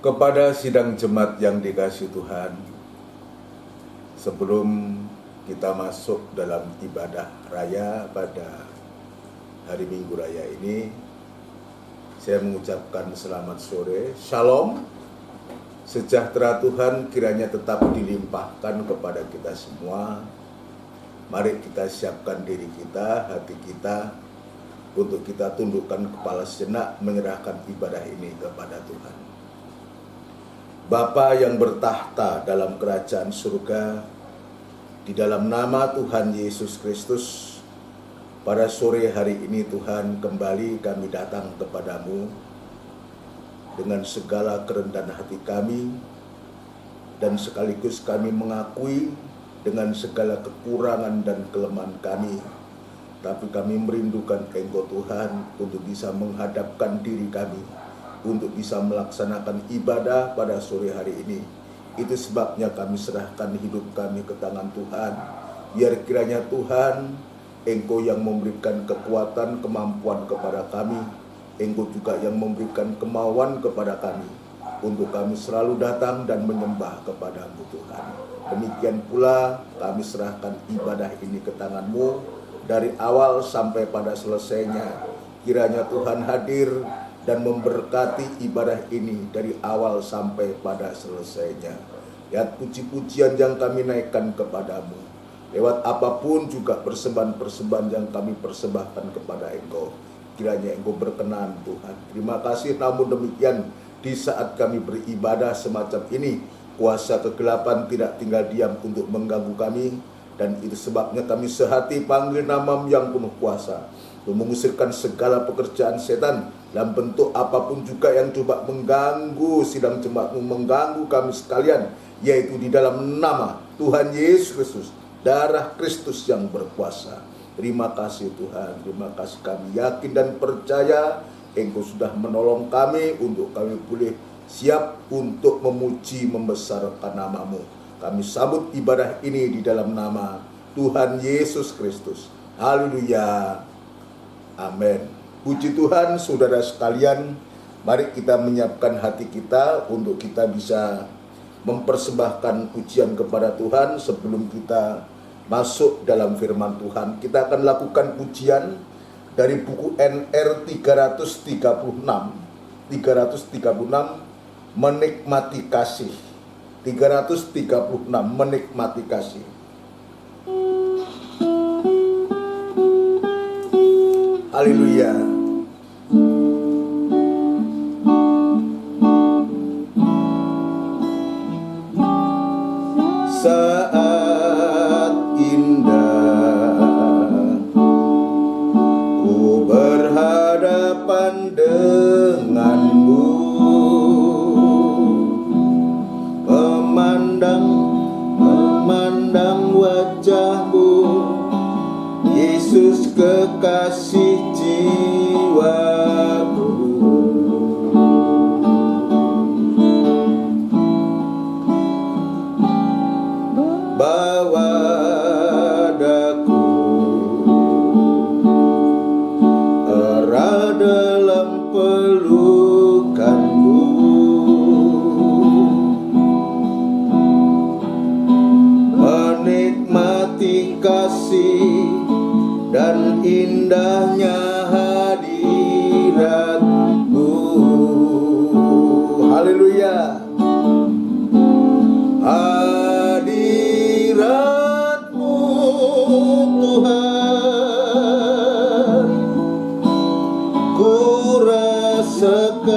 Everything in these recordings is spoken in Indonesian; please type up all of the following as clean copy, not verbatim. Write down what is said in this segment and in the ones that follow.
Kepada sidang jemaat yang dikasihi Tuhan, sebelum kita masuk dalam ibadah raya pada hari Minggu Raya ini, saya mengucapkan selamat sore, Shalom, sejahtera Tuhan kiranya tetap dilimpahkan kepada kita semua. Mari kita siapkan diri kita, hati kita, untuk kita tundukkan kepala sejenak menyerahkan ibadah ini kepada Tuhan. Bapa yang bertahta dalam kerajaan surga, di dalam nama Tuhan Yesus Kristus, pada sore hari ini Tuhan kembali kami datang kepadamu dengan segala kerendahan hati kami, dan sekaligus kami mengakui dengan segala kekurangan dan kelemahan kami, tapi kami merindukan Engkau Tuhan untuk bisa menghadapkan diri kami untuk bisa melaksanakan ibadah pada sore hari ini. Itu sebabnya kami serahkan hidup kami ke tangan Tuhan. Biar kiranya Tuhan, Engkau yang memberikan kekuatan, kemampuan kepada kami, Engkau juga yang memberikan kemauan kepada kami, untuk kami selalu datang dan menyembah kepada-Mu Tuhan. Demikian pula kami serahkan ibadah ini ke tangan-Mu, dari awal sampai pada selesainya. Kiranya Tuhan hadir dan memberkati ibadah ini dari awal sampai pada selesainya. Lihat puji-pujian yang kami naikkan kepadamu, lewat apapun juga persembahan-persembahan yang kami persembahkan kepada Engkau, kiranya Engkau berkenan Tuhan. Terima kasih, namun demikian di saat kami beribadah semacam ini, kuasa kegelapan tidak tinggal diam untuk mengganggu kami, dan itu sebabnya kami sehati panggil nama-Mu yang penuh kuasa, untuk mengusirkan segala pekerjaan setan dalam bentuk apapun juga yang coba mengganggu sidang jemaat-Mu, mengganggu kami sekalian, yaitu di dalam nama Tuhan Yesus Kristus, darah Kristus yang berkuasa. Terima kasih Tuhan, terima kasih. Kami yakin dan percaya Engkau sudah menolong kami untuk kami boleh siap untuk memuji membesarkan nama-Mu. Kami sambut ibadah ini di dalam nama Tuhan Yesus Kristus. Haleluya. Amin. Puji Tuhan, saudara sekalian, mari kita menyiapkan hati kita untuk kita bisa mempersembahkan pujian kepada Tuhan. Sebelum kita masuk dalam firman Tuhan, kita akan lakukan pujian dari buku NR 336, Menikmati Kasih. 336, Menikmati Kasih. Haleluya. Saat indah ku berhadapan denganmu, memandang wajahmu, Yesus kekasih jiwaku. Bawa daku erat dalam pelukanmu, menikmati kasih dan indahnya hadirat-Mu. Haleluya. Hadirat-Mu Tuhan, ku rasakan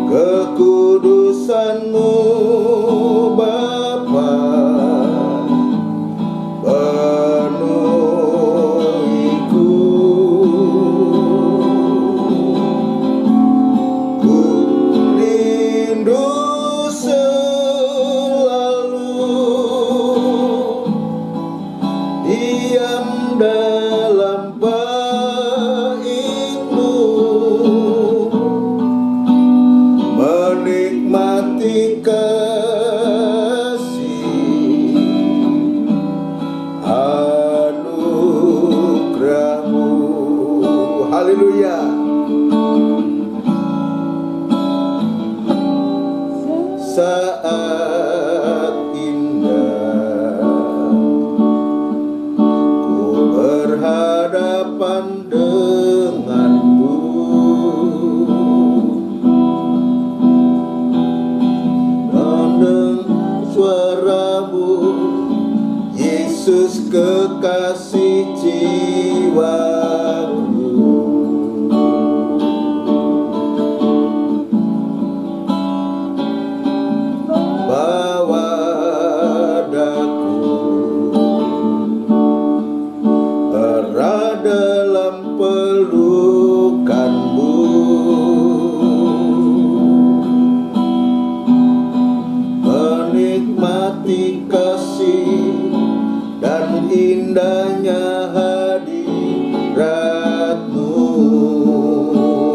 kekudusan-Mu Bapa, penuhiku. Ku rindu selalu diam dalam Haleluya. Saat indah ku berhadapan denganmu, mendengar suaramu, Yesus kekasih jiwaku. Bawa daku erat dalam pelukanmu, menikmati kasih dan indahnya hadiratmu.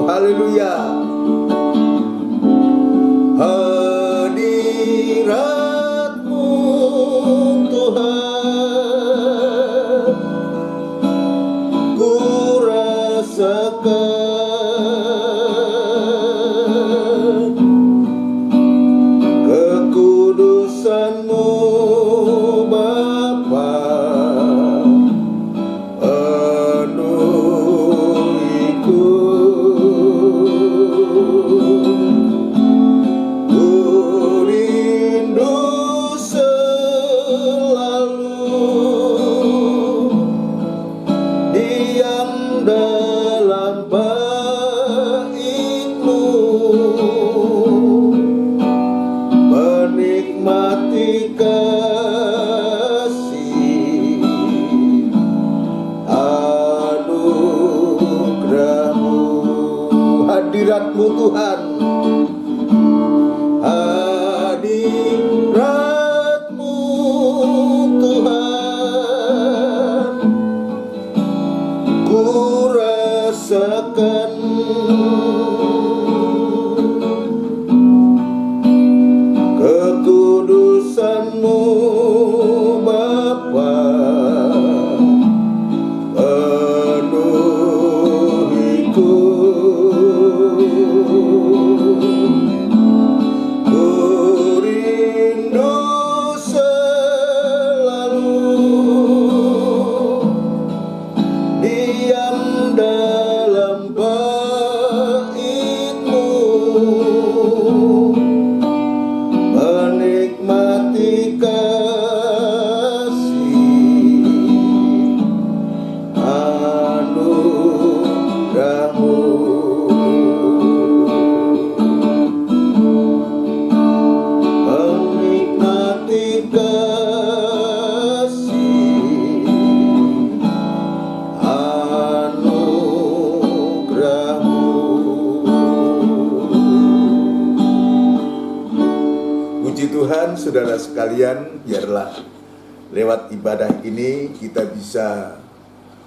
Haleluya. Hadiratmu Tuhan ku rasakan, kekudusanmu Bapa penuhiku. Dalam baitmu, menikmati kasih anugerahmu. Hadiratmu Tuhan, hadiratmu Tuhan ku rasakan, kekudusanmu Bapa penuhiku. Ku rindu selalu diam dalam baitmu, menikmati kasih anugerahmu. Menikmati kasih anugerahmu. Puji Tuhan, saudara sekalian, biarlah lewat ibadah ini kita bisa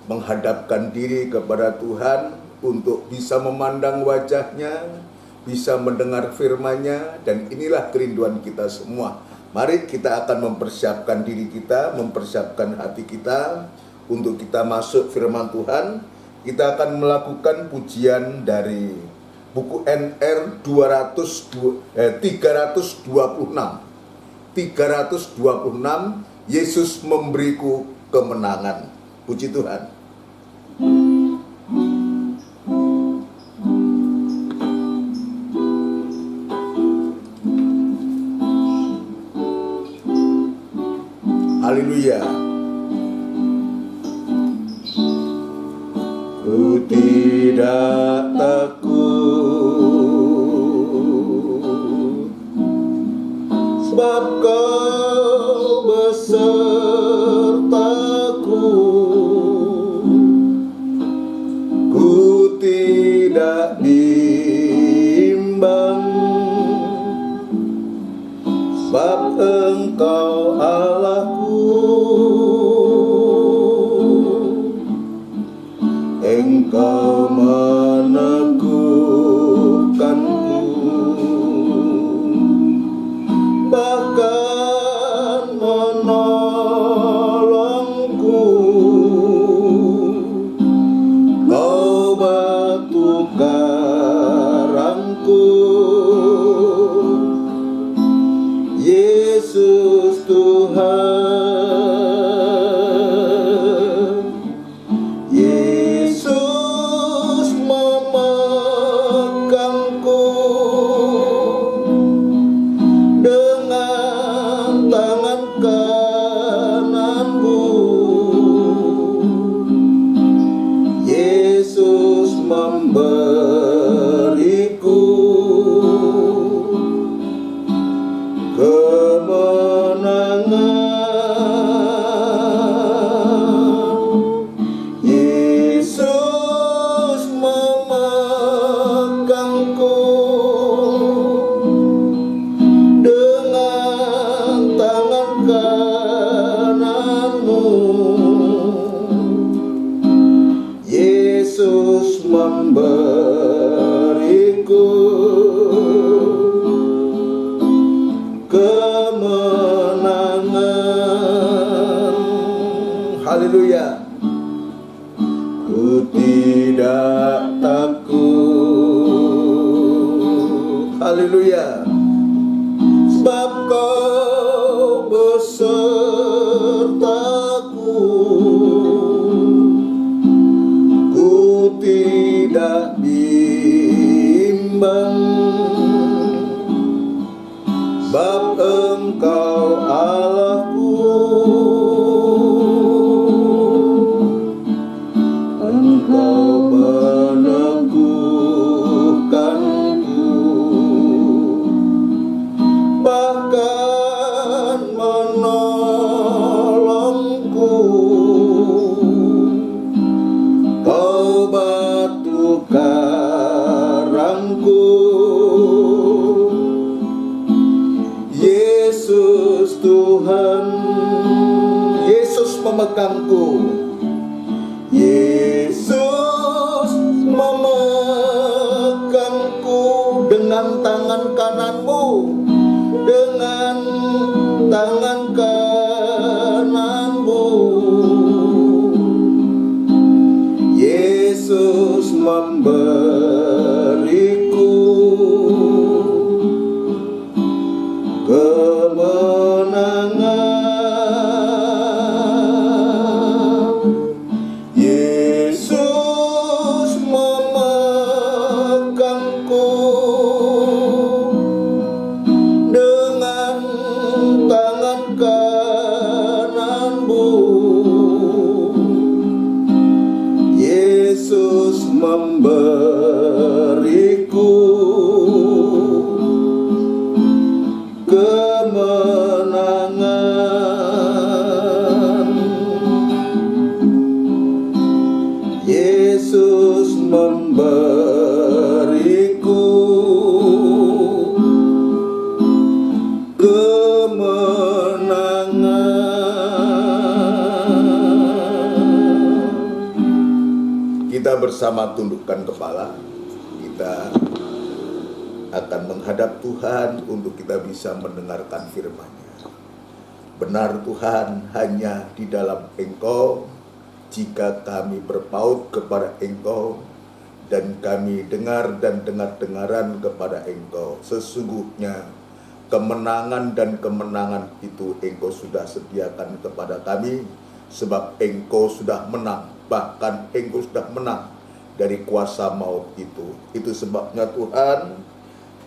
menghadapkan diri kepada Tuhan untuk bisa memandang wajah-Nya, bisa mendengar firman-Nya, dan inilah kerinduan kita semua. Mari kita akan mempersiapkan diri kita, mempersiapkan hati kita untuk kita masuk firman Tuhan. Kita akan melakukan pujian dari buku NR 326, Yesus memberiku kemenangan. Puji Tuhan. Haleluya. Ku tidak takut, sebab Kau besertaku. Ku tidak bimbang, sebab Engkau Allahku. Engkau meneguhkanku, bahkan menolongku. Kau batu karangku, Yesus Tuhan. Yesus memegangku dengan tangan kananmu. Yesus memberiku kemenangan. Yesus memegangku dengan tangan kananmu. Yesus memberiku kemenangan. Haleluya. Ku tidak takut. Haleluya. Sebab Kau besertaku. Ku tidak bimbang, sebab Engkau Allahku. Engkau meneguhkanku, bahkan menolongku. Kau batu karangku, Yesus Tuhan. Yesus memegangku. Yesus memegangku dengan tangan kananmu, dengan tangan kananmu. Yesus memberiku kemenangan. Yesus memegangku dengan tangan kananmu. Yesus memberiku kemenangan. Yesus memberiku kemenangan. Kita bersama tundukkan kepala. Kita akan menghadap Tuhan untuk kita bisa mendengarkan firman-Nya. Benar Tuhan, hanya di dalam Engkau, jika kami berpaut kepada Engkau, dan kami dengar dan dengar-dengaran kepada Engkau, sesungguhnya kemenangan dan kemenangan itu Engkau sudah sediakan kepada kami, sebab Engkau sudah menang, bahkan Engkau sudah menang dari kuasa maut itu. Itu sebabnya Tuhan,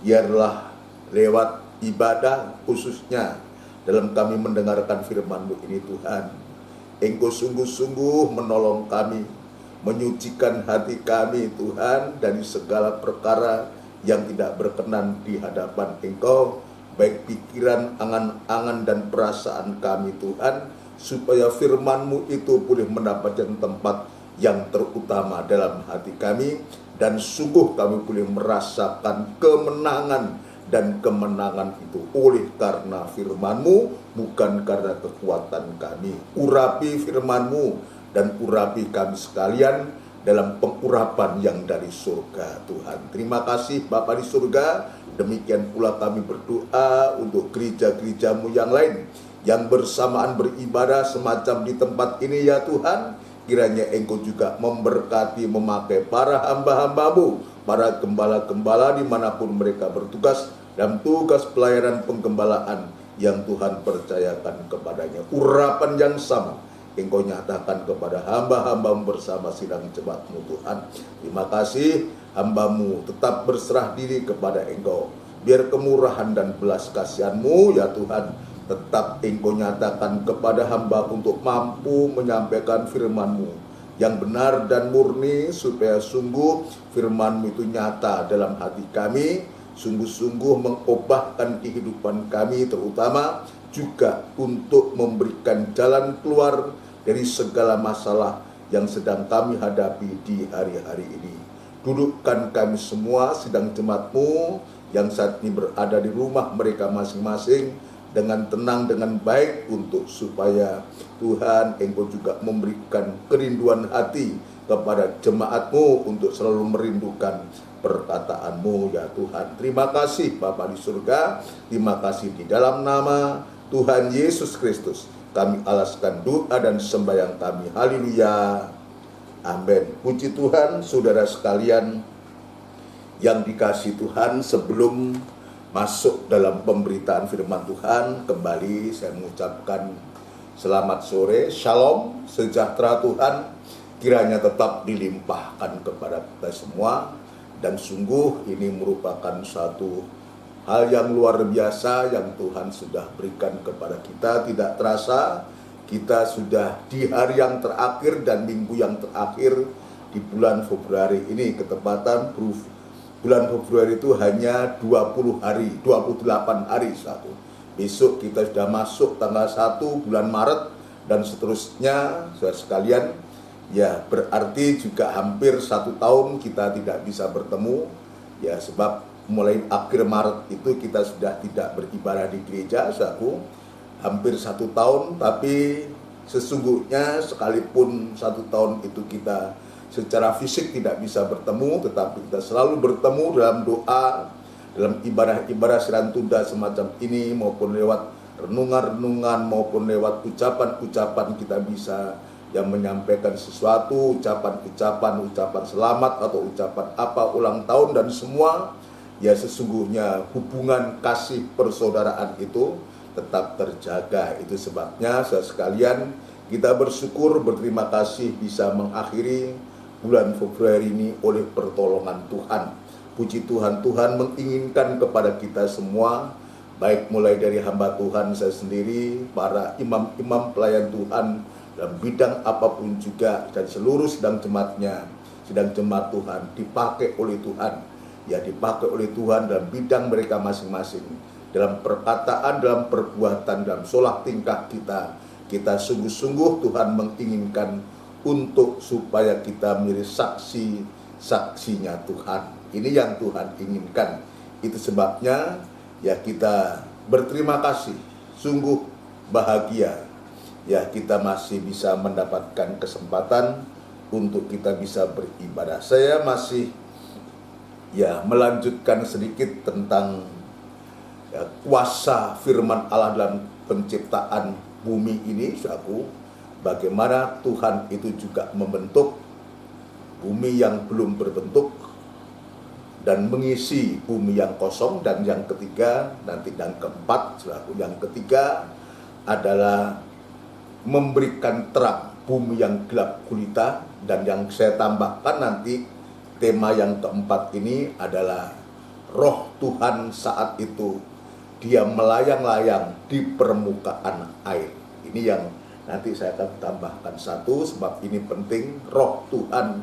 biarlah lewat ibadah khususnya dalam kami mendengarkan firman-Mu ini Tuhan, Engkau sungguh-sungguh menolong kami, menyucikan hati kami Tuhan dari segala perkara yang tidak berkenan di hadapan Engkau, baik pikiran, angan-angan dan perasaan kami Tuhan, supaya firman-Mu itu boleh mendapatkan tempat yang terutama dalam hati kami, dan sungguh kami boleh merasakan kemenangan dan kemenangan itu oleh karena firman-Mu, bukan karena kekuatan kami. Urapi firman-Mu dan urapi kami sekalian dalam pengurapan yang dari surga Tuhan. Terima kasih Bapa di surga. Demikian pula kami berdoa untuk gereja-gereja-Mu yang lain yang bersamaan beribadah semacam di tempat ini ya Tuhan. kiranya Engkau juga memberkati, memakai para hamba-hambamu, para gembala-gembala dimanapun mereka bertugas, dan tugas pelayanan penggembalaan yang Tuhan percayakan kepadanya. Urapan yang sama Engkau nyatakan kepada hamba-hambamu bersama sidang jemaat-Mu Tuhan. Terima kasih, hamba-Mu tetap berserah diri kepada Engkau. Biar kemurahan dan belas kasihan-Mu ya Tuhan tetap Engkau nyatakan kepada hamba untuk mampu menyampaikan firman-Mu yang benar dan murni, supaya sungguh firman-Mu itu nyata dalam hati kami, sungguh-sungguh mengubahkan kehidupan kami, terutama juga untuk memberikan jalan keluar dari segala masalah yang sedang kami hadapi di hari-hari ini. Dudukkan kami semua sidang jemaat-Mu yang saat ini berada di rumah mereka masing-masing dengan tenang, dengan baik, untuk supaya Tuhan Engkau juga memberikan kerinduan hati kepada jemaat-Mu untuk selalu merindukan perkataan-Mu ya Tuhan. Terima kasih Bapa di surga, terima kasih di dalam nama Tuhan Yesus Kristus kami alaskan doa dan sembahyang kami. Haleluya. Amin. Puji Tuhan, saudara sekalian yang dikasihi Tuhan, sebelum masuk dalam pemberitaan firman Tuhan, kembali saya mengucapkan selamat sore, shalom, sejahtera Tuhan kiranya tetap dilimpahkan kepada kita semua. Dan sungguh ini merupakan satu hal yang luar biasa yang Tuhan sudah berikan kepada kita. Tidak terasa kita sudah di hari yang terakhir dan minggu yang terakhir di bulan Februari ini. Ketepatan bulan Februari itu hanya 20 hari, 28 hari satu. Besok kita sudah masuk tanggal 1 bulan Maret dan seterusnya, saudara sekalian. Ya, berarti juga hampir 1 tahun kita tidak bisa bertemu. Ya, sebab mulai akhir Maret itu kita sudah tidak beribadah di gereja, saudaraku. Hampir 1 tahun, tapi sesungguhnya sekalipun 1 tahun itu kita secara fisik tidak bisa bertemu, tetapi kita selalu bertemu dalam doa, dalam ibadah-ibadah serah tunda semacam ini, maupun lewat renungan-renungan, maupun lewat ucapan-ucapan kita bisa yang menyampaikan sesuatu, ucapan selamat atau ucapan apa ulang tahun dan semua. Ya, sesungguhnya hubungan kasih persaudaraan itu tetap terjaga. Itu sebabnya saudara sekalian, kita bersyukur, berterima kasih bisa mengakhiri bulan Februari ini oleh pertolongan Tuhan. Puji Tuhan, Tuhan menginginkan kepada kita semua, baik mulai dari hamba Tuhan saya sendiri, para imam-imam pelayan Tuhan dalam bidang apapun juga, dan seluruh sidang jemaatnya, sidang jemaat Tuhan dipakai oleh Tuhan. Ya, dipakai oleh Tuhan dalam bidang mereka masing-masing, dalam perkataan, dalam perbuatan, dalam solah tingkah kita. Kita sungguh-sungguh Tuhan menginginkan untuk supaya kita menjadi saksi-saksinya Tuhan. Ini yang Tuhan inginkan. Itu sebabnya ya kita berterima kasih, sungguh bahagia ya kita masih bisa mendapatkan kesempatan untuk kita bisa beribadah. Saya masih ya melanjutkan sedikit tentang ya, kuasa firman Allah dalam penciptaan bumi ini, saudaraku. Bagaimana Tuhan itu juga membentuk bumi yang belum berbentuk dan mengisi bumi yang kosong. Dan yang ketiga, nanti yang keempat, saudaraku, yang ketiga adalah memberikan terang bumi yang gelap gulita. Dan yang saya tambahkan nanti, tema yang keempat ini adalah Roh Tuhan saat itu Dia melayang-layang di permukaan air. Ini yang nanti saya akan tambahkan satu, sebab ini penting. Roh Tuhan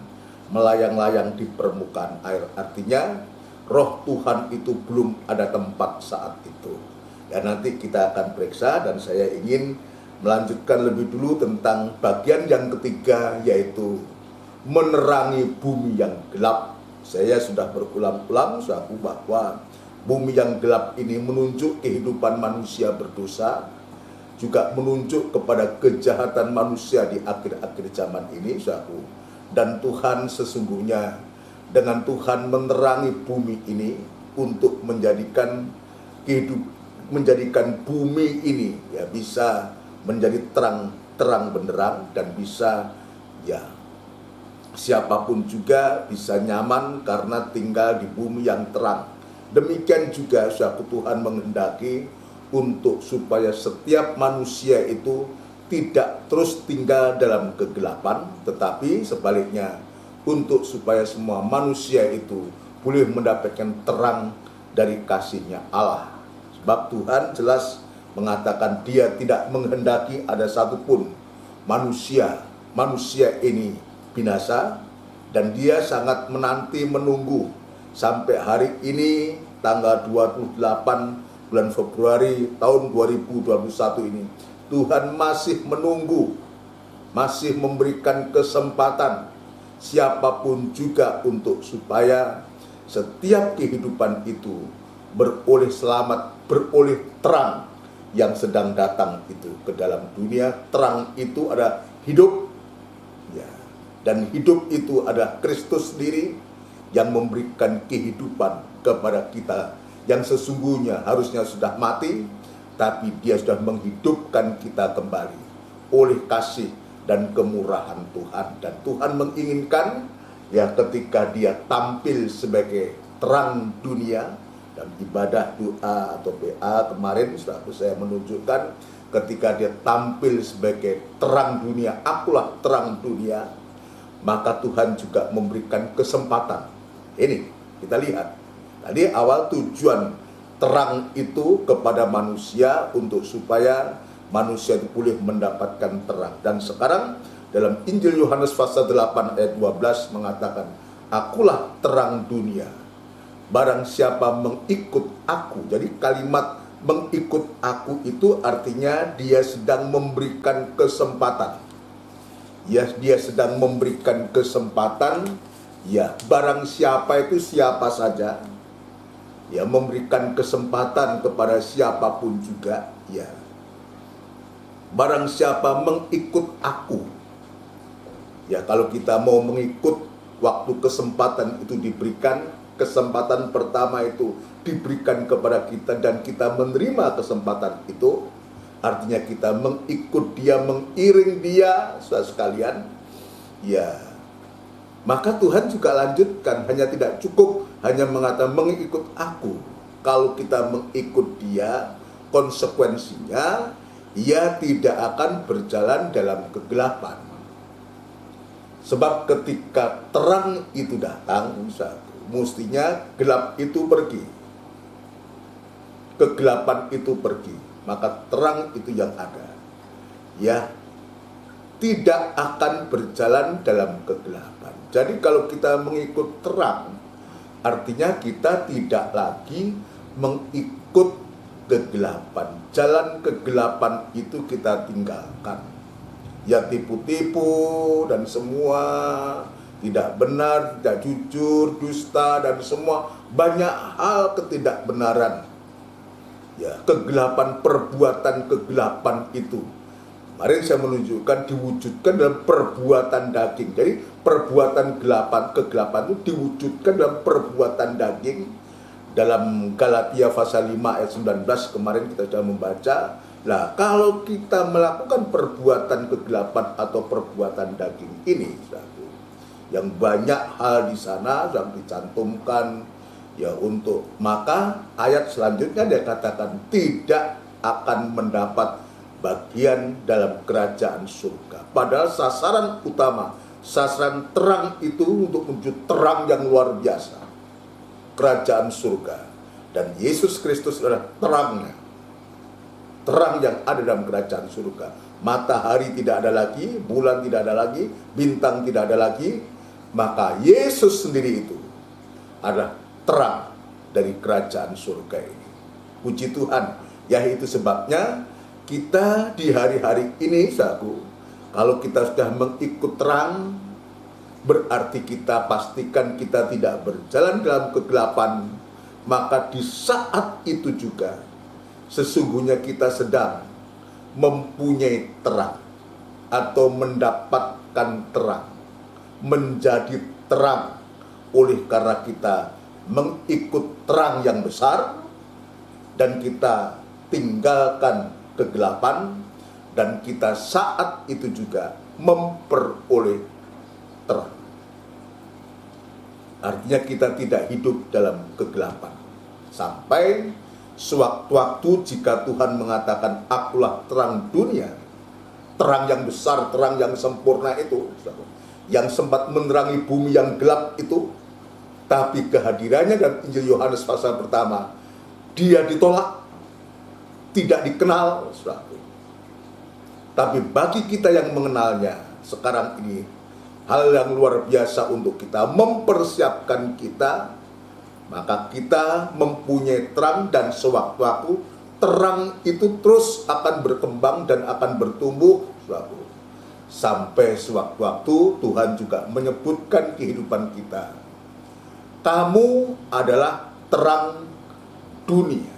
melayang-layang di permukaan air, artinya Roh Tuhan itu belum ada tempat saat itu. Ya, nanti kita akan periksa, dan saya ingin melanjutkan lebih dulu tentang bagian yang ketiga, yaitu menerangi bumi yang gelap. Saya sudah berulang-ulang saudaraku bahwa bumi yang gelap ini menunjuk kehidupan manusia berdosa, juga menunjuk kepada kejahatan manusia di akhir-akhir zaman ini, saudaraku. Dan Tuhan sesungguhnya dengan Tuhan menerangi bumi ini untuk menjadikan bumi ini ya bisa menjadi terang benderang dan bisa Ya, siapapun juga bisa nyaman karena tinggal di bumi yang terang. Demikian juga suatu Tuhan menghendaki untuk supaya setiap manusia itu tidak terus tinggal dalam kegelapan, tetapi sebaliknya untuk supaya semua manusia itu boleh mendapatkan terang dari kasih-Nya Allah. Sebab Tuhan jelas mengatakan Dia tidak menghendaki ada satupun manusia ini binasa, dan Dia sangat menunggu sampai hari ini tanggal 28 bulan Februari tahun 2021 ini. Tuhan masih menunggu, masih memberikan kesempatan siapapun juga untuk supaya setiap kehidupan itu beroleh selamat, beroleh terang yang sedang datang itu ke dalam dunia. Terang itu ada hidup, ya, dan hidup itu ada Kristus sendiri yang memberikan kehidupan kepada kita yang sesungguhnya harusnya sudah mati, tapi Dia sudah menghidupkan kita kembali oleh kasih dan kemurahan Tuhan. Dan Tuhan menginginkan ya ketika Dia tampil sebagai terang dunia. Dan ibadah doa atau PA kemarin saya menunjukkan ketika Dia tampil sebagai terang dunia, akulah terang dunia, maka Tuhan juga memberikan kesempatan. Ini kita lihat tadi awal tujuan terang itu kepada manusia untuk supaya manusia itu boleh mendapatkan terang. Dan sekarang dalam Injil Yohanes pasal 8 ayat 12 mengatakan, akulah terang dunia, barang siapa mengikut aku. Jadi kalimat mengikut aku itu artinya Dia sedang memberikan kesempatan. Ya, Dia sedang memberikan kesempatan. Ya, barang siapa itu siapa saja. Ya, memberikan kesempatan kepada siapapun juga. Ya, barang siapa mengikut aku. Ya, kalau kita mau mengikut, waktu kesempatan itu diberikan. Kesempatan pertama itu diberikan kepada kita dan kita menerima kesempatan itu. Artinya kita mengikut Dia, mengiring Dia, saudara sekalian. Ya, maka Tuhan juga lanjutkan, hanya tidak cukup hanya mengatakan mengikut aku. Kalau kita mengikut Dia, konsekuensinya Ia tidak akan berjalan dalam kegelapan. Sebab ketika terang itu datang, mestinya gelap itu pergi, kegelapan itu pergi, maka terang itu yang ada. Ya, tidak akan berjalan dalam kegelapan. Jadi kalau kita mengikut terang, artinya kita tidak lagi mengikut kegelapan. Jalan kegelapan itu kita tinggalkan. Ya, tipu-tipu dan semua tidak benar, tidak jujur, dusta, dan semua banyak hal ketidakbenaran. Ya, kegelapan, perbuatan kegelapan itu. Kemarin saya menunjukkan diwujudkan dalam perbuatan daging. Jadi perbuatan kegelapan itu diwujudkan dalam perbuatan daging. Dalam Galatia pasal 5 ayat 19 kemarin kita sudah membaca. Nah, kalau kita melakukan perbuatan kegelapan atau perbuatan daging ini, yang banyak hal di sana yang dicantumkan ya untuk, maka ayat selanjutnya dia katakan tidak akan mendapat bagian dalam kerajaan surga. Padahal sasaran utama, sasaran terang itu untuk menuju terang yang luar biasa, kerajaan surga. Dan Yesus Kristus adalah terangnya, terang yang ada dalam kerajaan surga. Matahari tidak ada lagi, bulan tidak ada lagi, bintang tidak ada lagi, maka Yesus sendiri itu adalah terang dari kerajaan surga ini. Puji Tuhan, yaitu sebabnya kita di hari-hari ini, saudaraku, kalau kita sudah mengikut terang, berarti kita pastikan kita tidak berjalan dalam kegelapan. Maka di saat itu juga sesungguhnya kita sedang mempunyai terang atau mendapatkan terang, menjadi terang oleh karena kita mengikut terang yang besar dan kita tinggalkan kegelapan, dan kita saat itu juga memperoleh terang. Artinya kita tidak hidup dalam kegelapan. Sampai sewaktu-waktu jika Tuhan mengatakan akulah terang dunia, terang yang besar, terang yang sempurna itu, yang sempat menerangi bumi yang gelap itu, tapi kehadirannya dalam Injil Yohanes pasal pertama, dia ditolak, tidak dikenal, saudara. Tapi bagi kita yang mengenalnya sekarang ini, hal yang luar biasa untuk kita, mempersiapkan kita, maka kita mempunyai terang, dan sewaktu-waktu terang itu terus akan berkembang dan akan bertumbuh, saudara. Sampai sewaktu-waktu Tuhan juga menyebutkan kehidupan kita, kamu adalah terang dunia.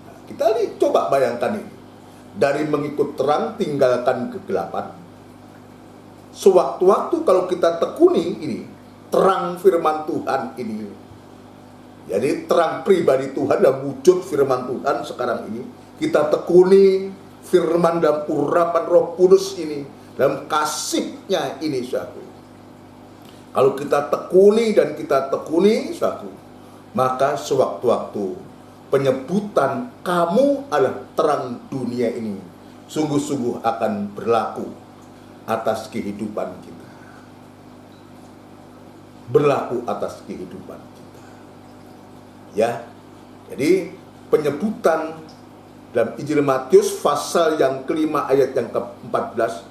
Nah, kita coba bayangkan ini. Dari mengikut terang, tinggalkan kegelapan. Sewaktu-waktu kalau kita tekuni ini, terang firman Tuhan ini, jadi terang pribadi Tuhan dan wujud firman Tuhan sekarang ini, kita tekuni firman dan urapan Roh Kudus ini, dalam kasih-Nya ini, saudara. Kalau kita tekuni, saudara, maka sewaktu-waktu penyebutan kamu adalah terang dunia ini sungguh-sungguh akan berlaku atas kehidupan kita. Berlaku atas kehidupan kita. Ya. Jadi penyebutan dalam Injil Matius pasal yang kelima ayat yang ke-14,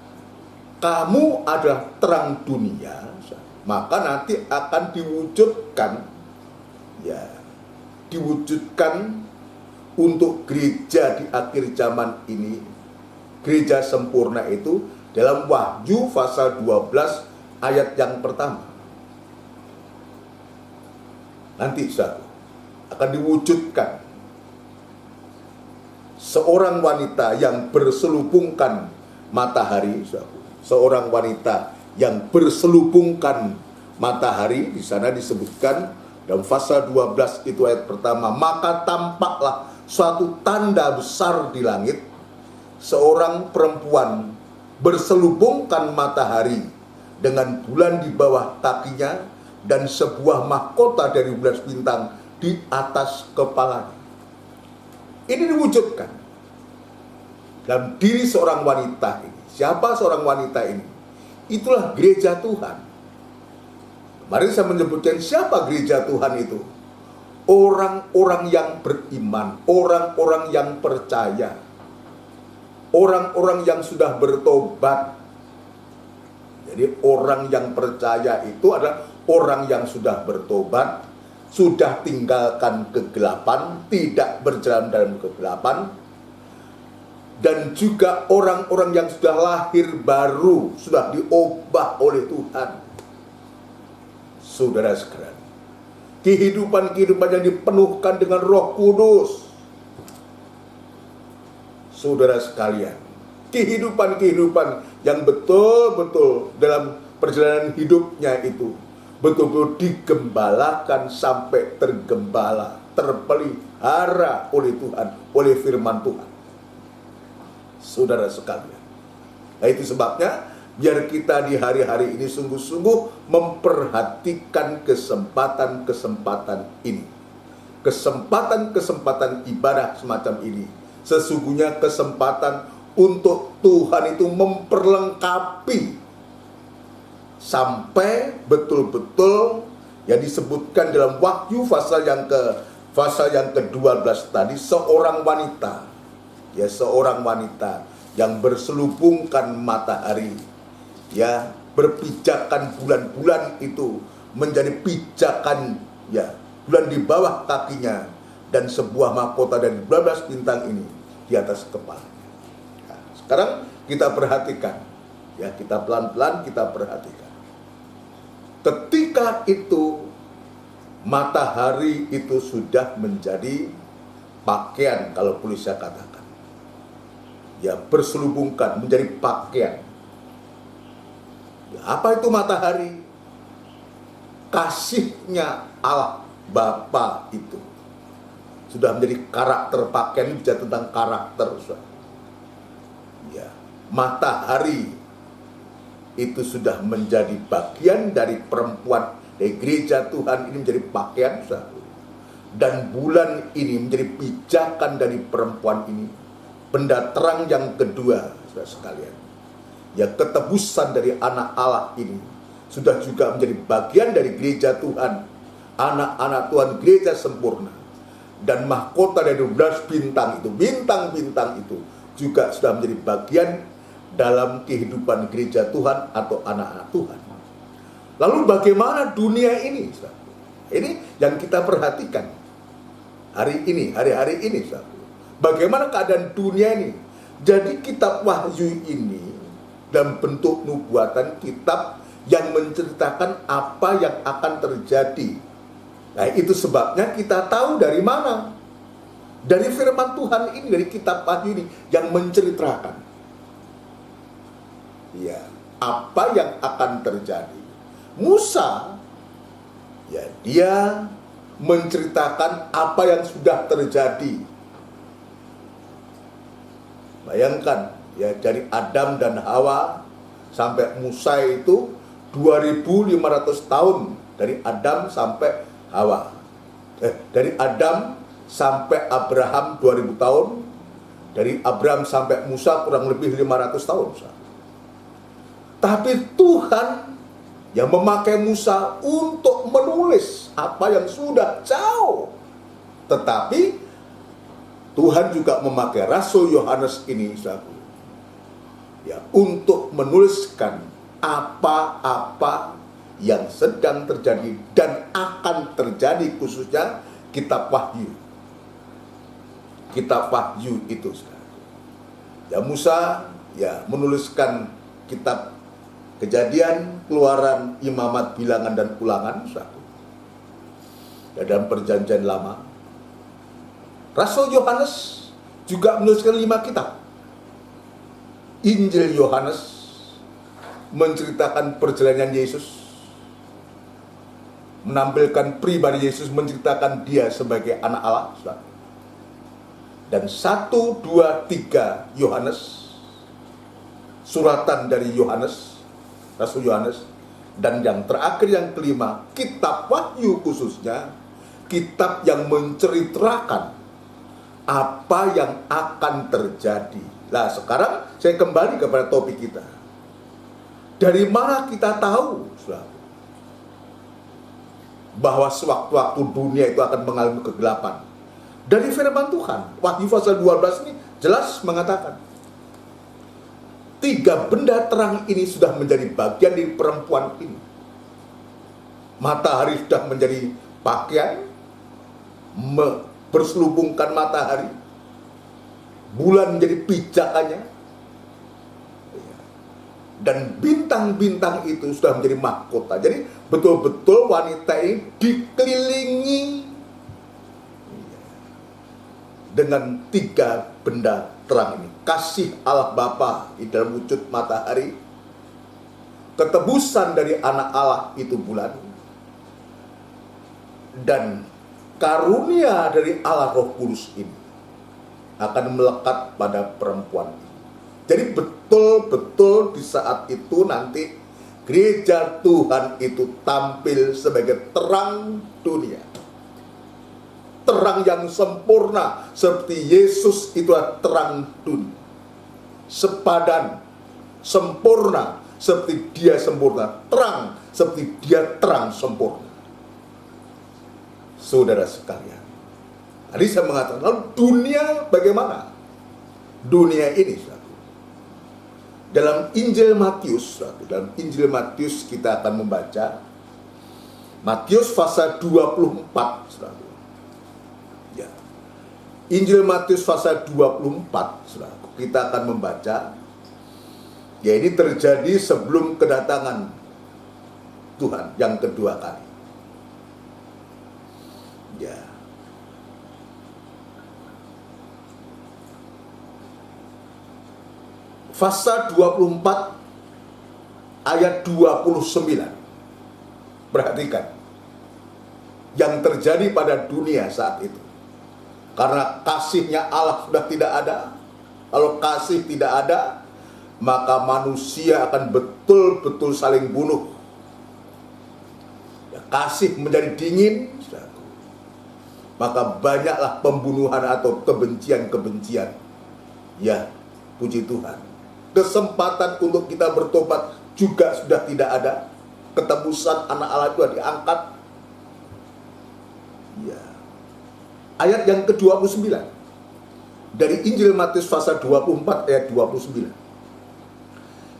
kamu adalah terang dunia, maka nanti akan diwujudkan, ya, diwujudkan untuk gereja di akhir zaman ini, gereja sempurna itu dalam Wahyu pasal 12 ayat yang pertama. Nanti saudara, akan diwujudkan seorang wanita yang berselubungkan matahari, saudara. Seorang wanita yang berselubungkan matahari, di sana disebutkan dalam pasal 12 itu ayat pertama, maka tampaklah suatu tanda besar di langit, seorang perempuan berselubungkan matahari dengan bulan di bawah kakinya dan sebuah mahkota dari 12 bintang di atas kepalanya. Ini diwujudkan dalam diri seorang wanita ini. Siapa seorang wanita ini? Itulah gereja Tuhan. Kemarin saya menyebutkan siapa gereja Tuhan itu. Orang-orang yang beriman, orang-orang yang percaya, orang-orang yang sudah bertobat. Jadi orang yang percaya itu adalah orang yang sudah bertobat, sudah tinggalkan kegelapan, tidak berjalan dalam kegelapan, dan juga orang-orang yang sudah lahir baru, sudah diubah oleh Tuhan. Saudara sekalian, kehidupan-kehidupan yang dipenuhkan dengan Roh Kudus. Saudara sekalian, kehidupan-kehidupan yang betul-betul dalam perjalanan hidupnya itu betul-betul digembalakan sampai tergembala, terpelihara oleh Tuhan, oleh firman Tuhan. Saudara sekalian, nah itu sebabnya biar kita di hari-hari ini sungguh-sungguh memperhatikan kesempatan-kesempatan ini, kesempatan-kesempatan ibadah semacam ini. Sesungguhnya kesempatan untuk Tuhan itu memperlengkapi sampai betul-betul yang disebutkan dalam Wahyu pasal yang ke-12 tadi, seorang wanita, ya, seorang wanita yang berselubungkan matahari, ya, berpijakan bulan-bulan itu menjadi pijakan, ya, bulan di bawah kakinya, dan sebuah mahkota dari 12 bintang ini di atas kepalanya. Nah, sekarang kita perhatikan, ya, kita pelan-pelan kita perhatikan. Ketika itu matahari itu sudah menjadi pakaian, kalau boleh saya katakan, ya, berselubungkan menjadi pakaian. Ya, apa itu matahari? Kasih-Nya Allah Bapa itu sudah menjadi karakter pakaian, bicara tentang karakter. Ya, matahari itu sudah menjadi bagian dari perempuan, dari gereja Tuhan ini menjadi pakaian, saudara. Dan bulan ini menjadi pijakan dari perempuan ini. Benda terang yang kedua, saudara sekalian, ya ketebusan dari anak Allah ini sudah juga menjadi bagian dari gereja Tuhan, anak-anak Tuhan, gereja sempurna. Dan mahkota dari 12 bintang itu, bintang-bintang itu juga sudah menjadi bagian dalam kehidupan gereja Tuhan atau anak-anak Tuhan. Lalu bagaimana dunia ini, saudara? Ini yang kita perhatikan hari ini, hari-hari ini, saudara. Bagaimana keadaan dunia ini? Jadi kitab Wahyu ini dalam bentuk nubuatan, kitab yang menceritakan apa yang akan terjadi. Nah, itu sebabnya kita tahu dari mana? Dari firman Tuhan ini, dari kitab Wahyu ini yang menceritakan ya apa yang akan terjadi. Musa ya dia menceritakan apa yang sudah terjadi. Bayangkan ya, dari Adam dan Hawa sampai Musa itu 2500 tahun, dari Adam sampai Hawa. Dari Adam sampai Abraham 2000 tahun, dari Abraham sampai Musa kurang lebih 500 tahun. Tapi Tuhan yang memakai Musa untuk menulis apa yang sudah jauh. Tetapi Tuhan juga memakai Rasul Yohanes ini, ya, untuk menuliskan apa-apa yang sedang terjadi dan akan terjadi, khususnya kitab Wahyu. Kitab Wahyu itu, ya, Musa ya menuliskan kitab Kejadian, Keluaran, Imamat, Bilangan, dan Ulangan, ya, dalam Perjanjian Lama. Rasul Yohanes juga menuliskan 5 kitab. Injil Yohanes menceritakan perjalanan Yesus, menampilkan pribadi Yesus, menceritakan dia sebagai anak Allah. Dan 1, 2, 3 Yohanes, suratan dari Yohanes, Rasul Yohanes. Dan yang terakhir, yang kelima, kitab Wahyu, khususnya kitab yang menceritakan apa yang akan terjadi. Nah, sekarang saya kembali kepada topik kita. Dari mana kita tahu, saudara, bahwa sewaktu-waktu dunia itu akan mengalami kegelapan? Dari firman Tuhan. Wahyu pasal 12 ini jelas mengatakan 3 benda terang ini sudah menjadi bagian dari perempuan ini. Matahari sudah menjadi pakaian, berselubungkan matahari, bulan menjadi pijakannya, dan bintang-bintang itu sudah menjadi mahkota. Jadi betul-betul wanita ini dikelilingi dengan 3 benda terang ini. Kasih Allah Bapa di dalam wujud matahari, ketebusan dari anak Allah itu bulan, dan karunia dari Allah Roh Kudus ini akan melekat pada perempuan ini. Jadi betul-betul di saat itu nanti gereja Tuhan itu tampil sebagai terang dunia. Terang yang sempurna, seperti Yesus itu adalah terang dunia. Sepadan, sempurna, seperti dia sempurna. Terang, seperti dia terang sempurna. Saudara sekalian, tadi saya mengatakan, lalu dunia bagaimana? Dunia ini, dalam Injil Matius, dalam Injil Matius kita akan membaca Matius pasal 24, saudara. Ya. Injil Matius pasal 24, saudara. Kita akan membaca, ya, ini terjadi sebelum kedatangan Tuhan yang kedua kali. Ya. Pasal 24 ayat 29. Perhatikan yang terjadi pada dunia saat itu. Karena kasihnya Allah sudah tidak ada. Kalau kasih tidak ada, maka manusia akan betul-betul saling bunuh. Ya, kasih menjadi dingin, saudaraku, maka banyaklah pembunuhan atau kebencian-kebencian. Ya, puji Tuhan, kesempatan untuk kita bertobat juga sudah tidak ada. Ketebusan anak Allah itu diangkat. Ya. Ayat yang ke-29 dari Injil Matius pasal 24 ayat 29.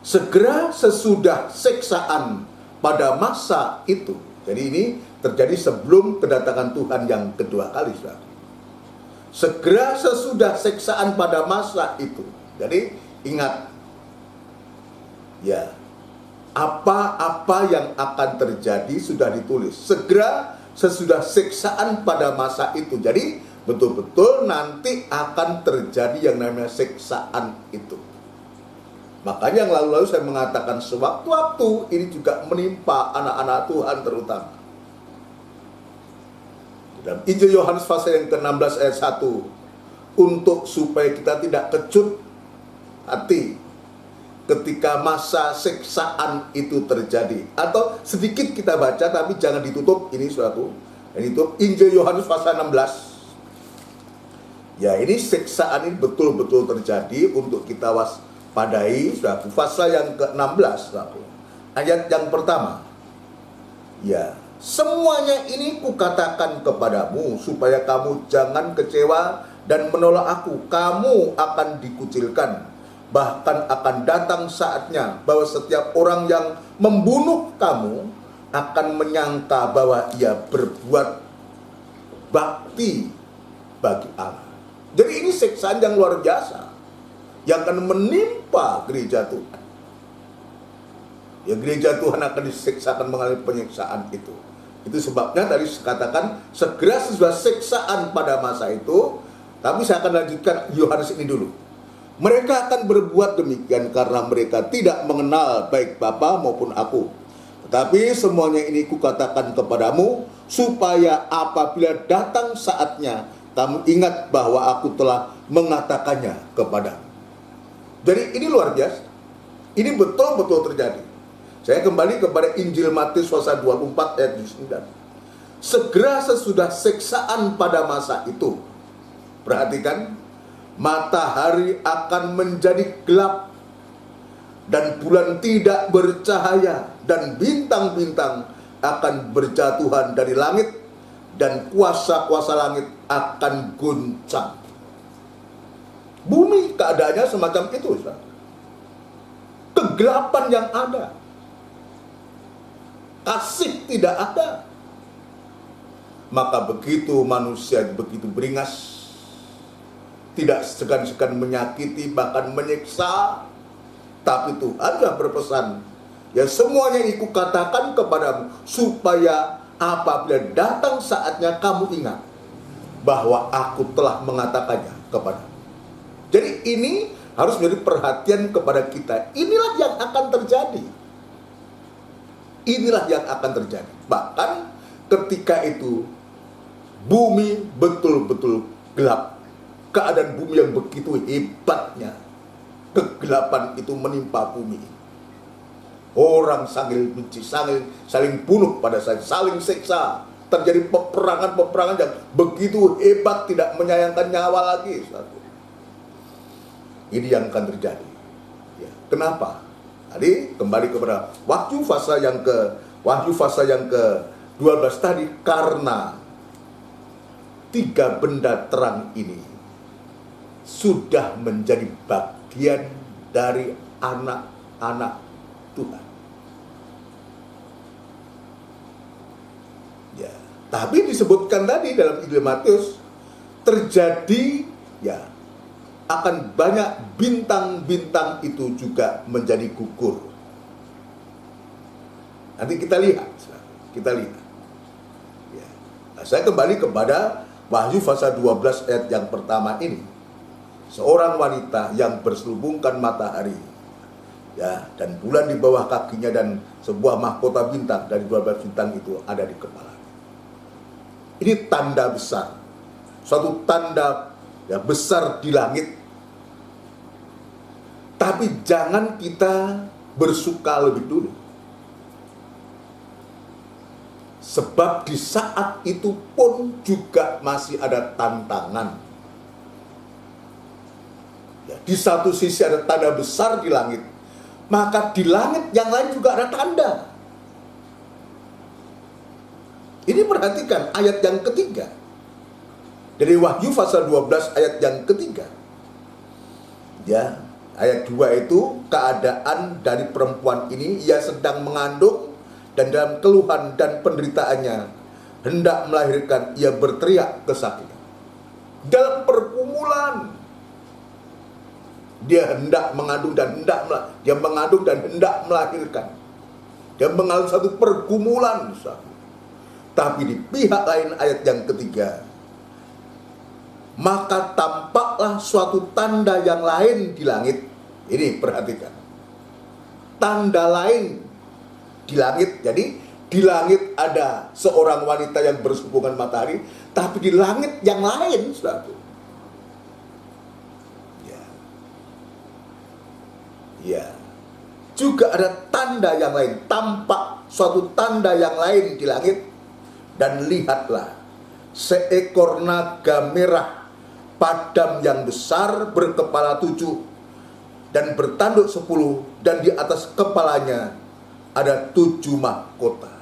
Segera sesudah siksaan pada masa itu. Jadi ini terjadi sebelum kedatangan Tuhan yang kedua kali, saudara. Segera sesudah siksaan pada masa itu. Jadi ingat, ya, apa-apa yang akan terjadi sudah ditulis. Segera sesudah siksaan pada masa itu. Jadi betul-betul nanti akan terjadi yang namanya siksaan itu. Makanya yang lalu-lalu saya mengatakan sewaktu-waktu ini juga menimpa anak-anak Tuhan terutama. Dalam Injil Yohanes pasal yang ke-16 ayat 1, untuk supaya kita tidak kecut hati ketika masa siksaan itu terjadi. Atau sedikit kita baca tapi jangan ditutup, ini suatu. Dan itu Injil Yohanes pasal 16. Ya, ini siksaan ini betul-betul terjadi untuk kita waspadai, suatu. Pasal yang ke-16, suatu. Ayat yang pertama. Ya, semuanya ini kukatakan kepadamu supaya kamu jangan kecewa dan menolak aku. Kamu akan dikucilkan. Bahkan akan datang saatnya bahwa setiap orang yang membunuh kamu akan menyangka bahwa ia berbuat bakti bagi Allah. Jadi ini siksaan yang luar biasa yang akan menimpa gereja Tuhan. Ya, gereja Tuhan akan disiksa, akan mengalami penyiksaan itu. Itu sebabnya tadi katakan segera sesudah siksaan pada masa itu. Tapi saya akan lanjutkan Yohanes ini dulu. Mereka akan berbuat demikian karena mereka tidak mengenal baik Bapa maupun aku. Tetapi semuanya ini kukatakan kepadamu supaya apabila datang saatnya kamu ingat bahwa aku telah mengatakannya kepadamu. Jadi ini luar biasa. Ini betul-betul terjadi. Saya kembali kepada Injil Matius pasal 24 ayat 9. Segera sesudah siksaan pada masa itu. Perhatikan, matahari akan menjadi gelap dan bulan tidak bercahaya dan bintang-bintang akan berjatuhan dari langit dan kuasa-kuasa langit akan goncang. Bumi keadaannya semacam itu, saudara. Kegelapan yang ada, kasih tidak ada. Maka begitu manusia begitu beringas, tidak segan-segan menyakiti, bahkan menyiksa. Tapi Tuhan yang berpesan, ya semuanya ini kukatakan kepadamu, supaya apabila datang saatnya kamu ingat bahwa aku telah mengatakannya kepadamu. Jadi ini harus menjadi perhatian kepada kita. Inilah yang akan terjadi. Inilah yang akan terjadi. Bahkan ketika itu bumi betul-betul gelap. Keadaan bumi yang begitu hebatnya, kegelapan itu menimpa bumi. Orang saling benci, saling bunuh pada saling siksa. Terjadi peperangan-peperangan yang begitu hebat, tidak menyayangkan nyawa lagi. Ini yang akan terjadi. Ya. Kenapa? Tadi kembali kepada Wahyu pasal yang ke-12 tadi, karena tiga benda terang ini sudah menjadi bagian dari anak-anak Tuhan. Ya, tapi disebutkan tadi dalam Injil Matius terjadi, ya, akan banyak bintang-bintang itu juga menjadi gugur. Nanti kita lihat. Ya. Nah, saya kembali kepada Wahyu pasal 12 ayat yang pertama ini. Seorang wanita yang berselubungkan matahari, ya, dan bulan di bawah kakinya, dan sebuah mahkota bintang dari 12 bintang itu ada di kepala. Ini tanda besar, suatu tanda, ya, besar di langit. Tapi jangan kita bersuka lebih dulu. Sebab di saat itu pun juga masih ada tantangan. Ya, di satu sisi ada tanda besar di langit, maka di langit yang lain juga ada tanda. Ini perhatikan ayat yang ketiga. Dari Wahyu pasal 12 ayat yang ketiga. Ya, ayat 2 itu keadaan dari perempuan ini, ia sedang mengandung dan dalam keluhan dan penderitaannya hendak melahirkan, ia berteriak kesakitan. Dalam pergumulan dia hendak mengandung dan hendak melahirkan. Dia mengalami satu pergumulan. Tapi di pihak lain ayat yang ketiga, maka tampaklah suatu tanda yang lain di langit. Ini perhatikan, tanda lain di langit. Jadi di langit ada seorang wanita yang berhubungan matahari, tapi di langit yang lain, saudara. Ya, juga ada tanda yang lain. Tampak suatu tanda yang lain di langit. Dan lihatlah, seekor naga merah padam yang besar, berkepala 7 dan bertanduk 10, dan di atas kepalanya ada 7 mahkota.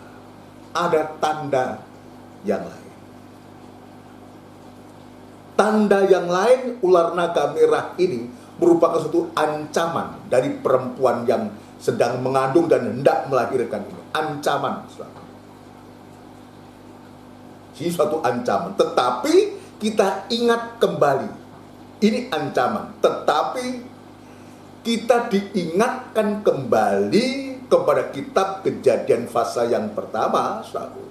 Ada tanda yang lain. Tanda yang lain ular naga merah ini merupakan suatu ancaman dari perempuan yang sedang mengandung dan hendak melahirkan ini. Ancaman, saudara. Ini suatu ancaman. Tetapi kita ingat kembali, ini ancaman. Tetapi kita diingatkan kembali kepada kitab Kejadian pasal yang pertama, saudara.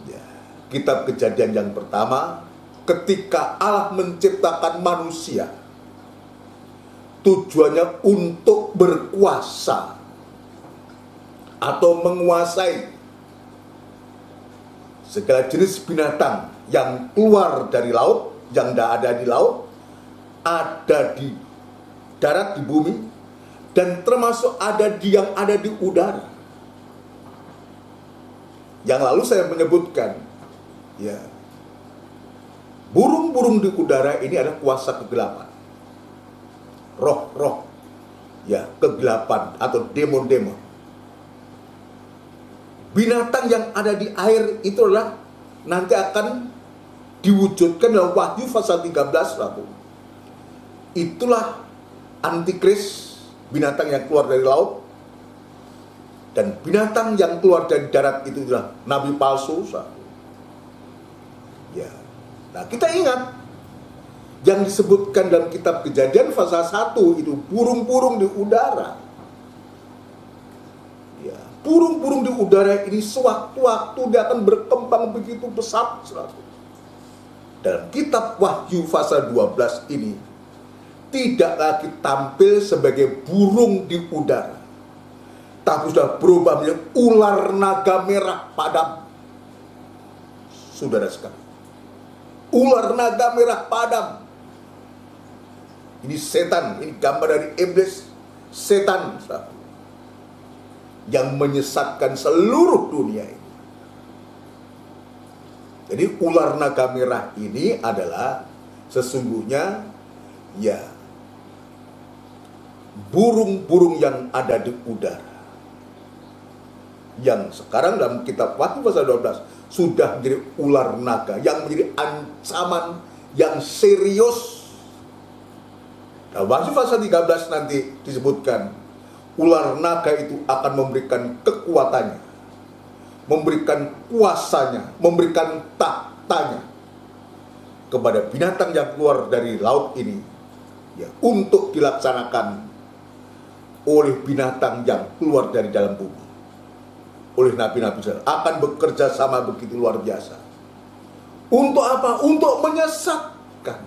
Ya, kitab Kejadian yang pertama, ketika Allah menciptakan manusia, tujuannya untuk berkuasa atau menguasai segala jenis binatang yang keluar dari laut, yang tidak ada di laut, ada di darat, di bumi, dan termasuk yang ada di udara. Yang lalu saya menyebutkan, ya, burung-burung di udara ini ada kuasa kegelapan. Roh-roh, ya, kegelapan atau demon-demon. Binatang yang ada di air itu adalah nanti akan diwujudkan dalam Wahyu pasal 13, Rabu. Itulah antikris, binatang yang keluar dari laut. Dan binatang yang keluar dari darat itu adalah nabi palsu, Rabu. Ya. Nah, kita ingat yang disebutkan dalam kitab Kejadian pasal 1 itu burung-burung di udara. Ya, burung-burung di udara ini sewaktu-waktu dia akan berkembang begitu besar, saudara. Dalam kitab Wahyu pasal 12 ini tidak lagi tampil sebagai burung di udara, tapi sudah berubah menjadi ular naga merah padam. Saudara sekalian, ular naga merah padam. Ini setan, ini gambar dari iblis, setan, saudara, yang menyesatkan seluruh dunia ini. Jadi ular naga merah ini adalah sesungguhnya, ya, burung-burung yang ada di udara, yang sekarang dalam kitab Wahyu pasal 12 sudah menjadi ular naga, yang menjadi ancaman yang serius. Nah, Wahyu pasal 13 nanti disebutkan ular naga itu akan memberikan kekuatannya, memberikan kuasanya, memberikan tahtanya kepada binatang yang keluar dari laut ini, ya, untuk dilaksanakan oleh binatang yang keluar dari dalam bumi, oleh nabi-nabi akan bekerja sama begitu luar biasa. Untuk apa? Untuk menyesatkan,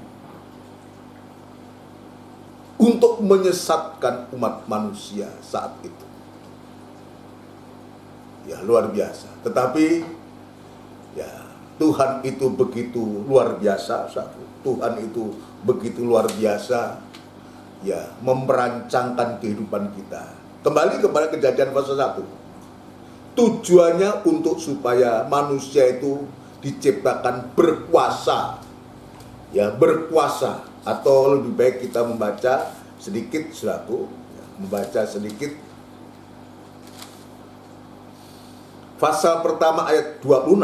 untuk menyesatkan umat manusia saat itu. Ya, luar biasa. Tetapi ya, Tuhan itu begitu luar biasa, satu. Tuhan itu begitu luar biasa. ya, memperancangkan kehidupan kita. Kembali kepada Kejadian pasal 1. Tujuannya untuk supaya manusia itu diciptakan berkuasa. Ya, berkuasa. Atau lebih baik kita membaca sedikit, saudaraku, ya, membaca sedikit pasal pertama ayat 26.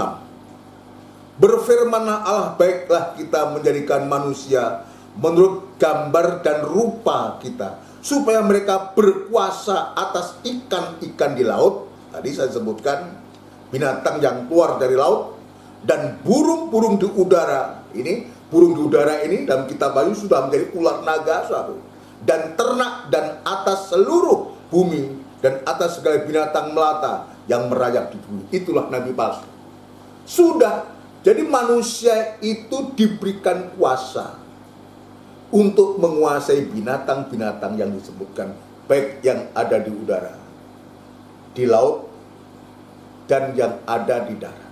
Berfirmanlah Allah, baiklah kita menjadikan manusia menurut gambar dan rupa kita, supaya mereka berkuasa atas ikan-ikan di laut. Tadi saya sebutkan binatang yang keluar dari laut, dan burung-burung di udara. Ini burung di udara ini dalam kitab Wahyu sudah menjadi ular naga, saudara. Dan ternak, dan atas seluruh bumi, dan atas segala binatang melata yang merayap di bumi. Itulah nabi palsu. Sudah, jadi manusia itu diberikan kuasa untuk menguasai binatang-binatang yang disebutkan, baik yang ada di udara, di laut, dan yang ada di darat.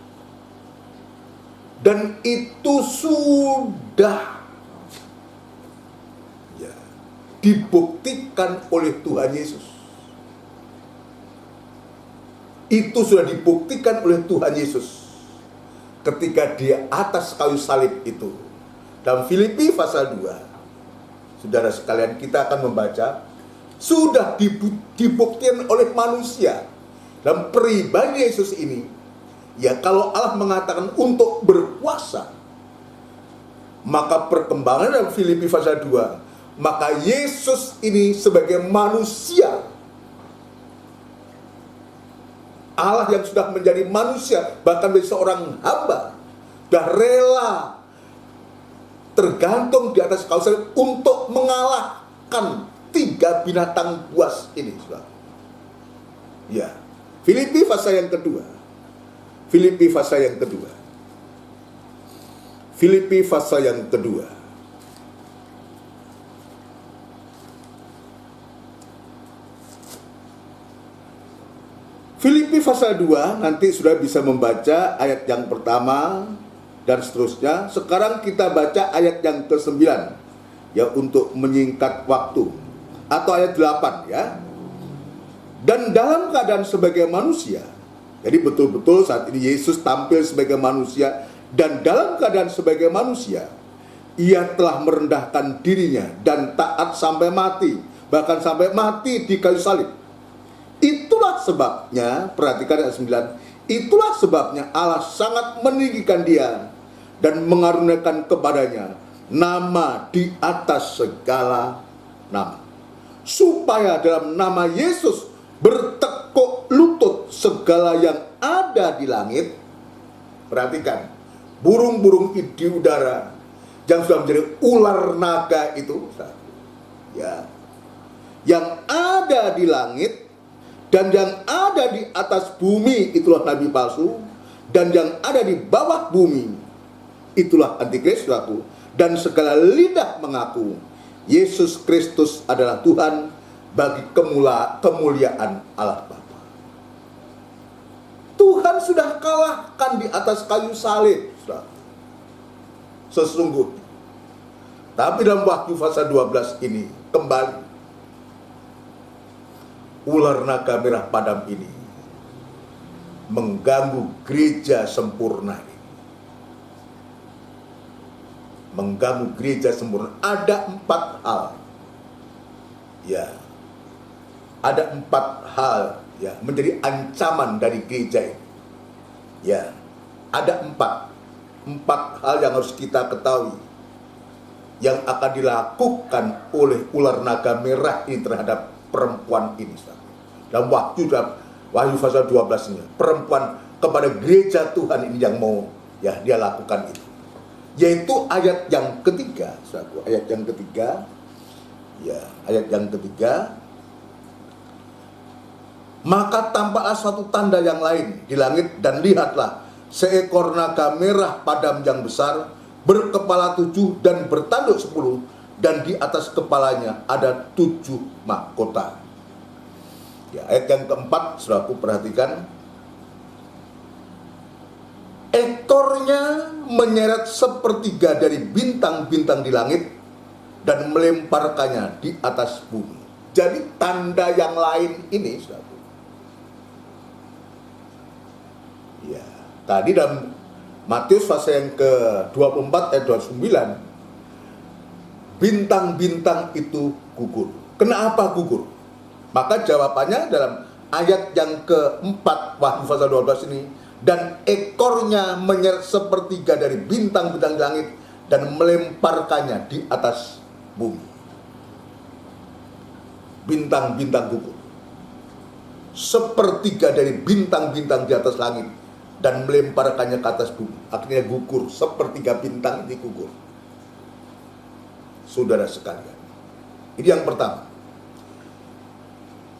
Dan itu sudah ya, dibuktikan oleh Tuhan Yesus. Itu sudah dibuktikan oleh Tuhan Yesus ketika di atas kayu salib itu. Dalam Filipi pasal 2, saudara sekalian, kita akan membaca, sudah dibuktikan oleh manusia dalam pribadi Yesus ini. Ya, kalau Allah mengatakan untuk berkuasa, maka perkembangan dalam Filipi pasal 2, maka Yesus ini sebagai manusia, Allah yang sudah menjadi manusia, bahkan menjadi seorang hamba, sudah rela tergantung di atas kayu salib untuk mengalahkan 3 binatang buas ini, saudara. Ya, Filipi pasal yang kedua. Filipi pasal yang kedua. Filipi pasal yang kedua. Filipi pasal 2, nanti sudah bisa membaca ayat yang pertama dan seterusnya. Sekarang kita baca ayat yang ke-9, ya, untuk menyingkat waktu. Atau ayat 8, ya. Dan dalam keadaan sebagai manusia, jadi betul-betul saat ini Yesus tampil sebagai manusia, dan dalam keadaan sebagai manusia, ia telah merendahkan dirinya dan taat sampai mati, bahkan sampai mati di kayu salib. Itulah sebabnya, perhatikan ayat 9, itulah sebabnya Allah sangat meninggikan dia dan mengaruniakan kepadanya nama di atas segala nama, supaya dalam nama Yesus bertekuk lutut segala yang ada di langit. Perhatikan, burung-burung di udara yang sudah menjadi ular naga itu, ya, yang ada di langit dan yang ada di atas bumi, itulah nabi palsu, dan yang ada di bawah bumi, itulah antikris, saudaraku. Dan segala lidah mengaku Yesus Kristus adalah Tuhan, bagi kemuliaan Allah Bapa. Tuhan sudah kalahkan di atas kayu salib, saudara. Sesungguhnya. Tapi dalam Wahyu pasal 12 ini, kembali ular naga merah padam ini mengganggu gereja sempurna ini. Mengganggu gereja sempurna. Ada 4 hal. Ya. Ada 4 hal, ya, menjadi ancaman dari gereja ini. Ya. Ada 4 hal yang harus kita ketahui yang akan dilakukan oleh ular naga merah ini terhadap perempuan ini. Dalam Wahyu pasal 12 ini, perempuan kepada gereja Tuhan ini yang mau, ya, dia lakukan itu. Yaitu ayat yang ketiga, saudara. Ayat yang ketiga, ya, ayat yang ketiga. Maka tampaklah suatu tanda yang lain di langit, dan lihatlah seekor naga merah padam yang besar, berkepala 7 dan bertanduk 10, dan di atas kepalanya ada 7 mahkota. Ya, ayat yang keempat, saudaraku, perhatikan. Ekornya menyeret sepertiga dari bintang-bintang di langit, dan melemparkannya di atas bumi. Jadi tanda yang lain ini, saudara. Ya, tadi dalam Matius pasal yang ke-24 ayat 29, bintang-bintang itu gugur. Kenapa gugur? Maka jawabannya dalam ayat yang keempat Wahyu pasal 12 ini, dan ekornya menyeret sepertiga dari bintang-bintang di langit dan melemparkannya di atas bumi. Bintang-bintang gugur. Sepertiga dari bintang-bintang di atas langit dan melemparkannya ke atas bumi. Akhirnya gugur, sepertiga bintang ini gugur. Saudara sekalian, ini yang pertama.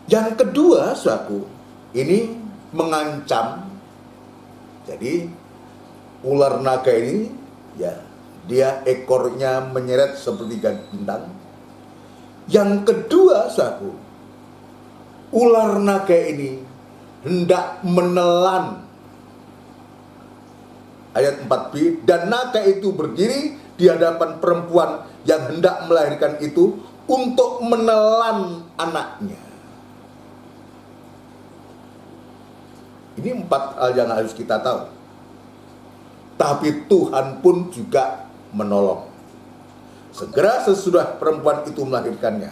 Yang kedua, saudaraku, ini mengancam. Jadi ular naga ini, ya, dia ekornya menyeret sepertiga bintang. Yang kedua, saudaraku, ular naga ini hendak menelan, ayat 4b, dan naga itu berdiri di hadapan perempuan yang hendak melahirkan itu untuk menelan anaknya. Ini 4 hal yang harus kita tahu. Tapi Tuhan pun juga menolong. Segera sesudah perempuan itu melahirkannya,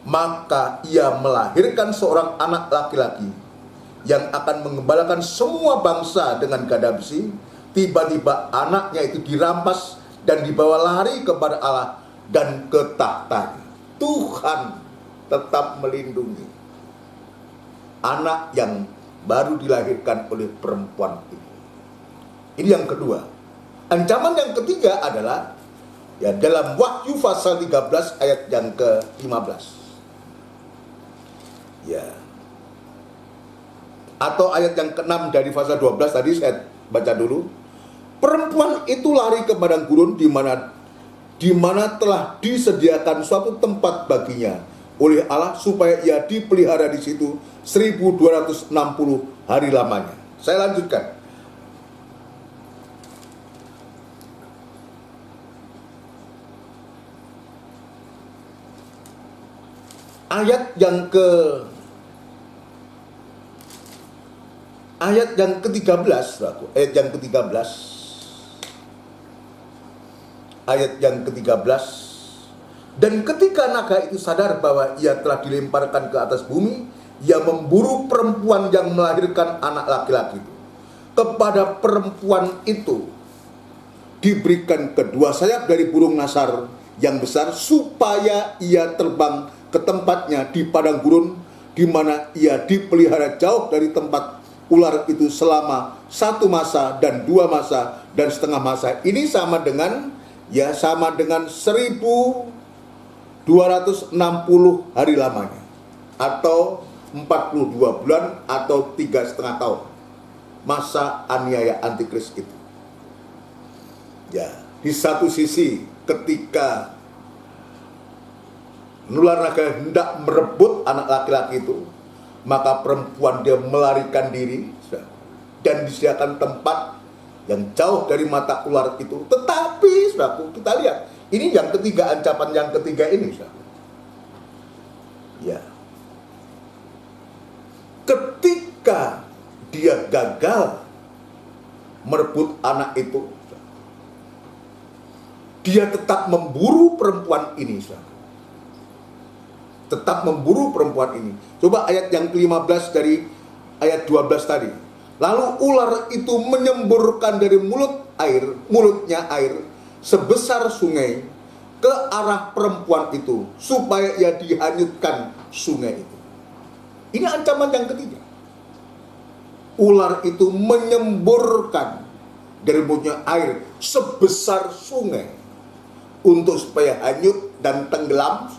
maka ia melahirkan seorang anak laki-laki yang akan mengembalakan semua bangsa dengan gada besi. Tiba-tiba anaknya itu dirampas dan dibawa lari kepada Allah dan ke tahtanya. Tuhan tetap melindungi anak yang baru dilahirkan oleh perempuan ini. Ini yang kedua. Ancaman yang ketiga adalah, ya, dalam Wahyu pasal 13 ayat yang ke-15. Ya. Atau ayat yang ke-6 dari pasal 12 tadi saya baca dulu. Perempuan itu lari ke padang gurun di mana telah disediakan suatu tempat baginya oleh Allah supaya ia dipelihara di situ 1260 hari lamanya. Saya lanjutkan. Ayat yang ke-13, ayat yang ke-13, dan ketika naga itu sadar bahwa ia telah dilemparkan ke atas bumi, ia memburu perempuan yang melahirkan anak laki-laki itu. Kepada perempuan itu diberikan kedua sayap dari burung nasar yang besar, supaya ia terbang ke tempatnya di padang gurun, di mana ia dipelihara jauh dari tempat ular itu selama 1 masa dan 2 masa dan setengah masa. Ini sama dengan 1260 hari lamanya, atau 42 bulan atau 3,5 tahun masa aniaya antikris itu. Ya, di satu sisi ketika ular naga hendak merebut anak laki-laki itu, maka perempuan dia melarikan diri dan disediakan tempat yang jauh dari mata ular itu. Tetapi, saudaraku, kita lihat, ini yang ketiga, ancaman yang ketiga ini, saudaraku. Ya. Ketika dia gagal merebut anak itu, dia tetap memburu perempuan ini, saudaraku. Tetap memburu perempuan ini. Coba ayat yang ke-15 dari ayat 12 tadi. Lalu ular itu menyemburkan dari mulutnya air sebesar sungai ke arah perempuan itu, supaya ia dihanyutkan sungai itu. Ini ancaman yang ketiga. Ular itu menyemburkan dari mulutnya air sebesar sungai untuk supaya hanyut dan tenggelam.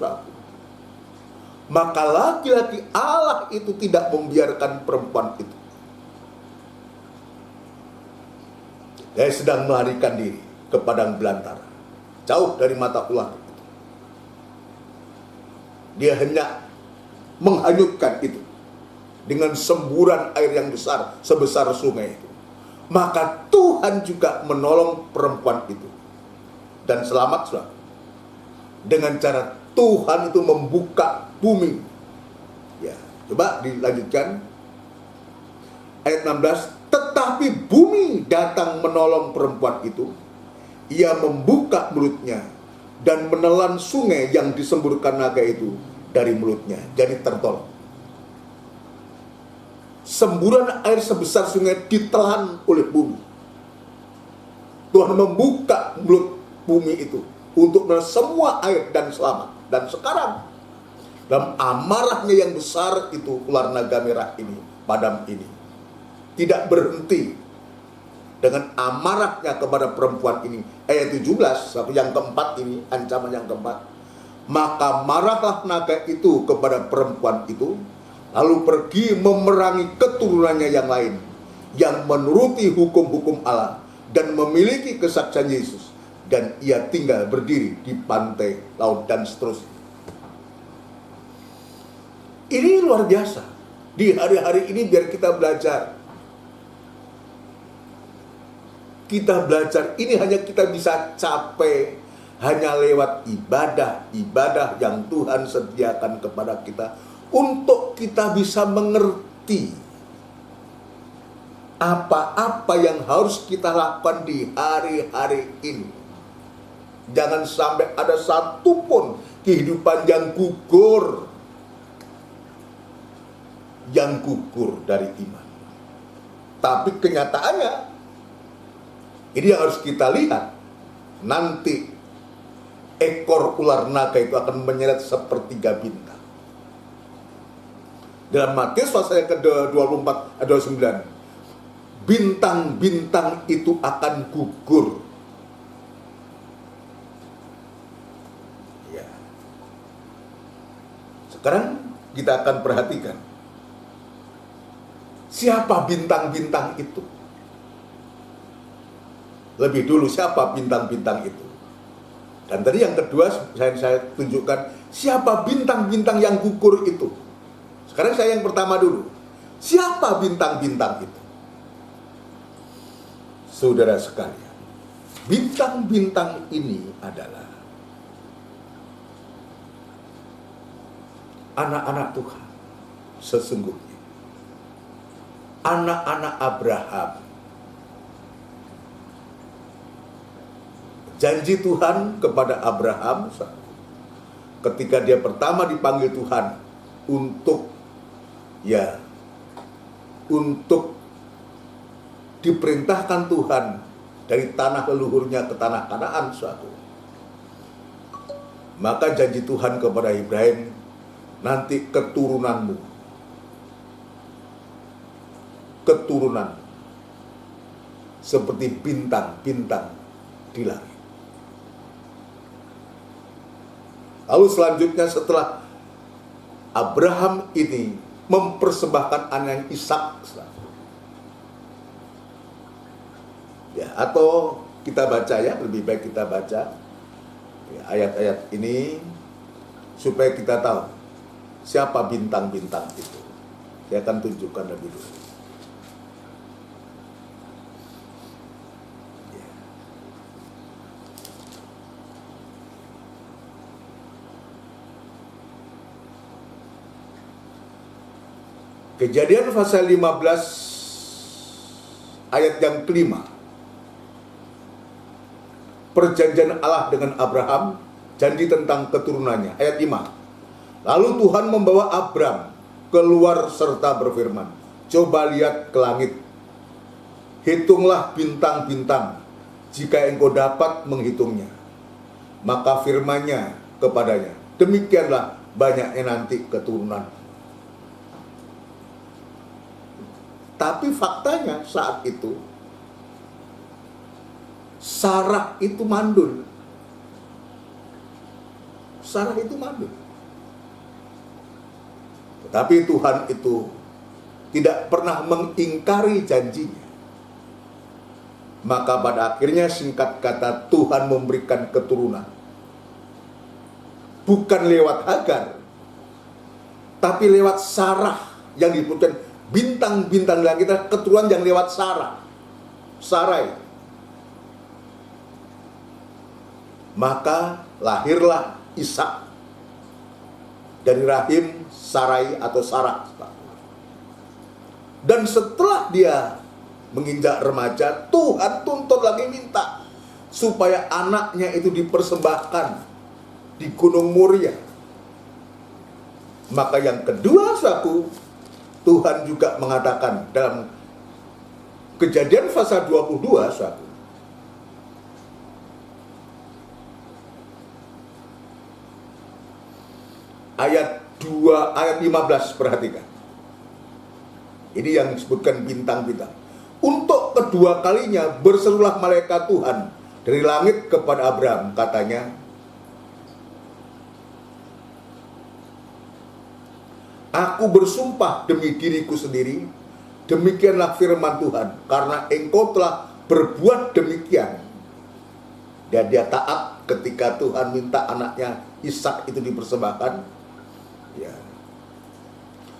Maka laki-laki Allah itu tidak membiarkan perempuan itu. Dia sedang melarikan diri ke padang belantara, jauh dari mata ular. Dia hendak menghanyutkan itu dengan semburan air yang besar sebesar sungai itu. Maka Tuhan juga menolong perempuan itu dan selamat. dengan cara Tuhan itu membuka bumi. Ya, coba dilanjutkan ayat 16. Tetapi bumi datang menolong perempuan itu. Ia membuka mulutnya dan menelan sungai yang disemburkan naga itu dari mulutnya. Jadi tertolong. Semburan air sebesar sungai ditelan oleh bumi. Tuhan membuka mulut bumi itu untuk menelan semua air dan selamat. Dan sekarang dalam amarahnya yang besar itu, ular naga merah ini, padam ini, tidak berhenti dengan amarahnya kepada perempuan ini. Ayat 17, yang keempat ini, ancaman yang keempat. Maka marahlah naga itu kepada perempuan itu, lalu pergi memerangi keturunannya yang lain, yang menuruti hukum-hukum Allah, dan memiliki kesaksian Yesus. Dan ia tinggal berdiri di pantai laut, dan seterusnya. Ini luar biasa. Di hari-hari ini biar kita belajar. Kita belajar ini hanya kita bisa capai hanya lewat ibadah yang Tuhan sediakan kepada kita untuk kita bisa mengerti apa-apa yang harus kita lakukan di hari-hari ini. Jangan sampai ada satupun kehidupan yang gugur dari iman. Tapi kenyataannya ini yang harus kita lihat. Nanti ekor ular naga itu akan menyeret sepertiga bintang. Dalam Matius pasal yang ke-24 ayat 29, bintang-bintang itu akan gugur. Ya. Sekarang kita akan perhatikan siapa bintang-bintang itu. Lebih dulu siapa bintang-bintang itu. Dan tadi yang kedua saya tunjukkan siapa bintang-bintang yang gugur itu. Sekarang saya yang pertama dulu. Siapa bintang-bintang itu? Saudara sekalian, bintang-bintang ini adalah anak-anak Tuhan sesungguhnya. Anak-anak Abraham. Janji Tuhan kepada Abraham ketika dia pertama dipanggil Tuhan untuk diperintahkan Tuhan dari tanah leluhurnya ke tanah Kanaan suatu. Maka janji Tuhan kepada Ibrahim, nanti keturunan seperti bintang-bintang di langit. Lalu selanjutnya setelah Abraham ini mempersembahkan anaknya Ishak, ya, atau kita baca ya, lebih baik kita baca ya, ayat-ayat ini supaya kita tahu siapa bintang-bintang itu. Saya akan tunjukkan lebih dulu. Kejadian pasal 15 ayat yang kelima. Perjanjian Allah dengan Abraham, janji tentang keturunannya. Ayat 5. Lalu Tuhan membawa Abram keluar serta berfirman, coba lihat ke langit, hitunglah bintang-bintang, jika engkau dapat menghitungnya. Maka firman-Nya kepadanya, demikianlah banyaknya nanti keturunan. Tapi faktanya saat itu Sarah itu mandul. Sarah itu mandul. Tetapi Tuhan itu tidak pernah mengingkari janjinya. Maka pada akhirnya singkat kata Tuhan memberikan keturunan. Bukan lewat Hagar, tapi lewat Sarah yang disebutkan bintang-bintang langit, keturunan yang lewat Sarai. Maka lahirlah Ishak dari rahim Sarai atau Sarah. Dan setelah dia menginjak remaja, Tuhan tuntut lagi minta supaya anaknya itu dipersembahkan di Gunung Moria. Maka yang kedua, saudaraku, Tuhan juga mengatakan dalam Kejadian pasal 22, saudaraku, ayat 15, perhatikan. Ini yang disebutkan bintang-bintang. Untuk kedua kalinya berserulah malaikat Tuhan dari langit kepada Abraham, katanya, aku bersumpah demi diriku sendiri, demikianlah firman Tuhan, karena engkau telah berbuat demikian. Dan dia taat ketika Tuhan minta anaknya Ishak itu dipersembahkan. Ya.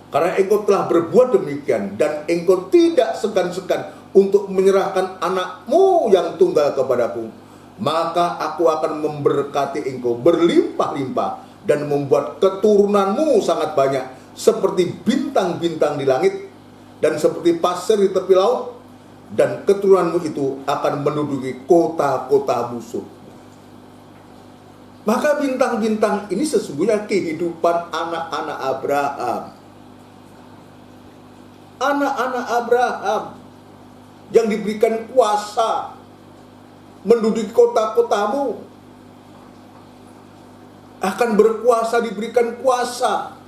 Karena engkau telah berbuat demikian, dan engkau tidak segan-segan untuk menyerahkan anakmu yang tunggal kepadaku, maka aku akan memberkati engkau berlimpah-limpah dan membuat keturunanmu sangat banyak seperti bintang-bintang di langit dan seperti pasir di tepi laut, dan keturunanmu itu akan menduduki kota-kota musuh. Maka bintang-bintang ini sesungguhnya kehidupan anak-anak Abraham. Anak-anak Abraham yang diberikan kuasa menduduki kota-kotamu akan berkuasa, diberikan kuasa.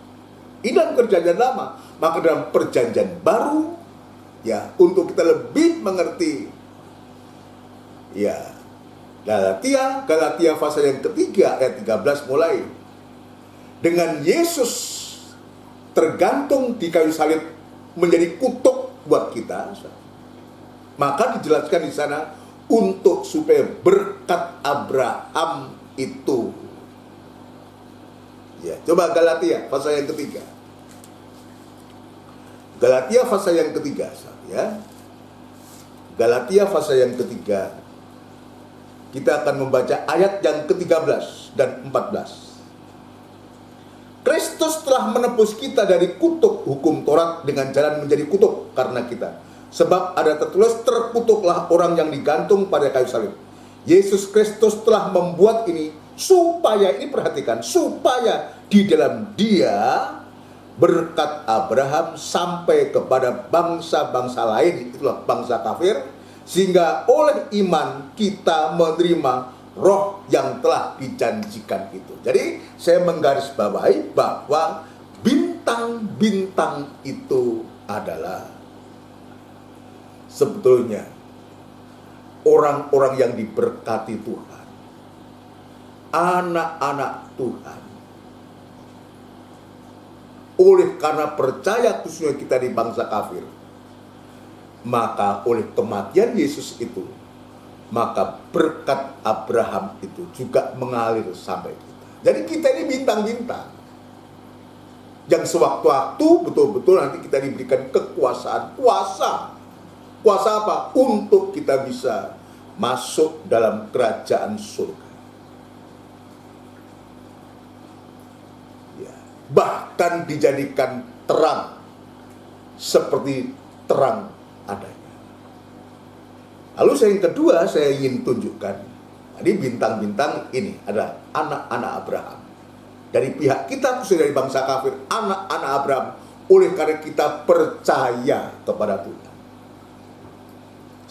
Ini dalam perjanjian lama. Maka dalam perjanjian baru, ya, untuk kita lebih mengerti, ya, Galatia pasal yang ketiga ayat 13 mulai, dengan Yesus tergantung di kayu salib menjadi kutuk buat kita, maka dijelaskan di sana untuk supaya berkat Abraham itu, ya, coba Galatia pasal yang ketiga. Galatia pasal yang ketiga, ya. Galatia pasal yang ketiga. Kita akan membaca ayat yang ke-13 dan 14. Kristus telah menebus kita dari kutuk hukum Taurat dengan jalan menjadi kutuk karena kita. Sebab ada tertulis, terkutuklah orang yang digantung pada kayu salib. Yesus Kristus telah membuat ini supaya, ini perhatikan, supaya di dalam Dia berkat Abraham sampai kepada bangsa-bangsa lain, itulah bangsa kafir, sehingga oleh iman kita menerima roh yang telah dijanjikan itu. Jadi saya menggarisbawahi bahwa bintang-bintang itu adalah sebetulnya orang-orang yang diberkati Tuhan, anak-anak Tuhan. Oleh karena percaya khususnya kita di bangsa kafir, maka oleh kematian Yesus itu, maka berkat Abraham itu juga mengalir sampai kita. Jadi kita ini bintang-bintang yang sewaktu-waktu betul-betul nanti kita diberikan kekuasaan, kuasa apa? Untuk kita bisa masuk dalam kerajaan surga. Ya, bahkan dijadikan terang seperti terang adanya. Lalu yang kedua saya ingin tunjukkan, tadi bintang-bintang ini adalah anak-anak Abraham. Dari pihak kita, khususnya dari bangsa kafir, anak-anak Abraham, oleh karena kita percaya kepada Tuhan.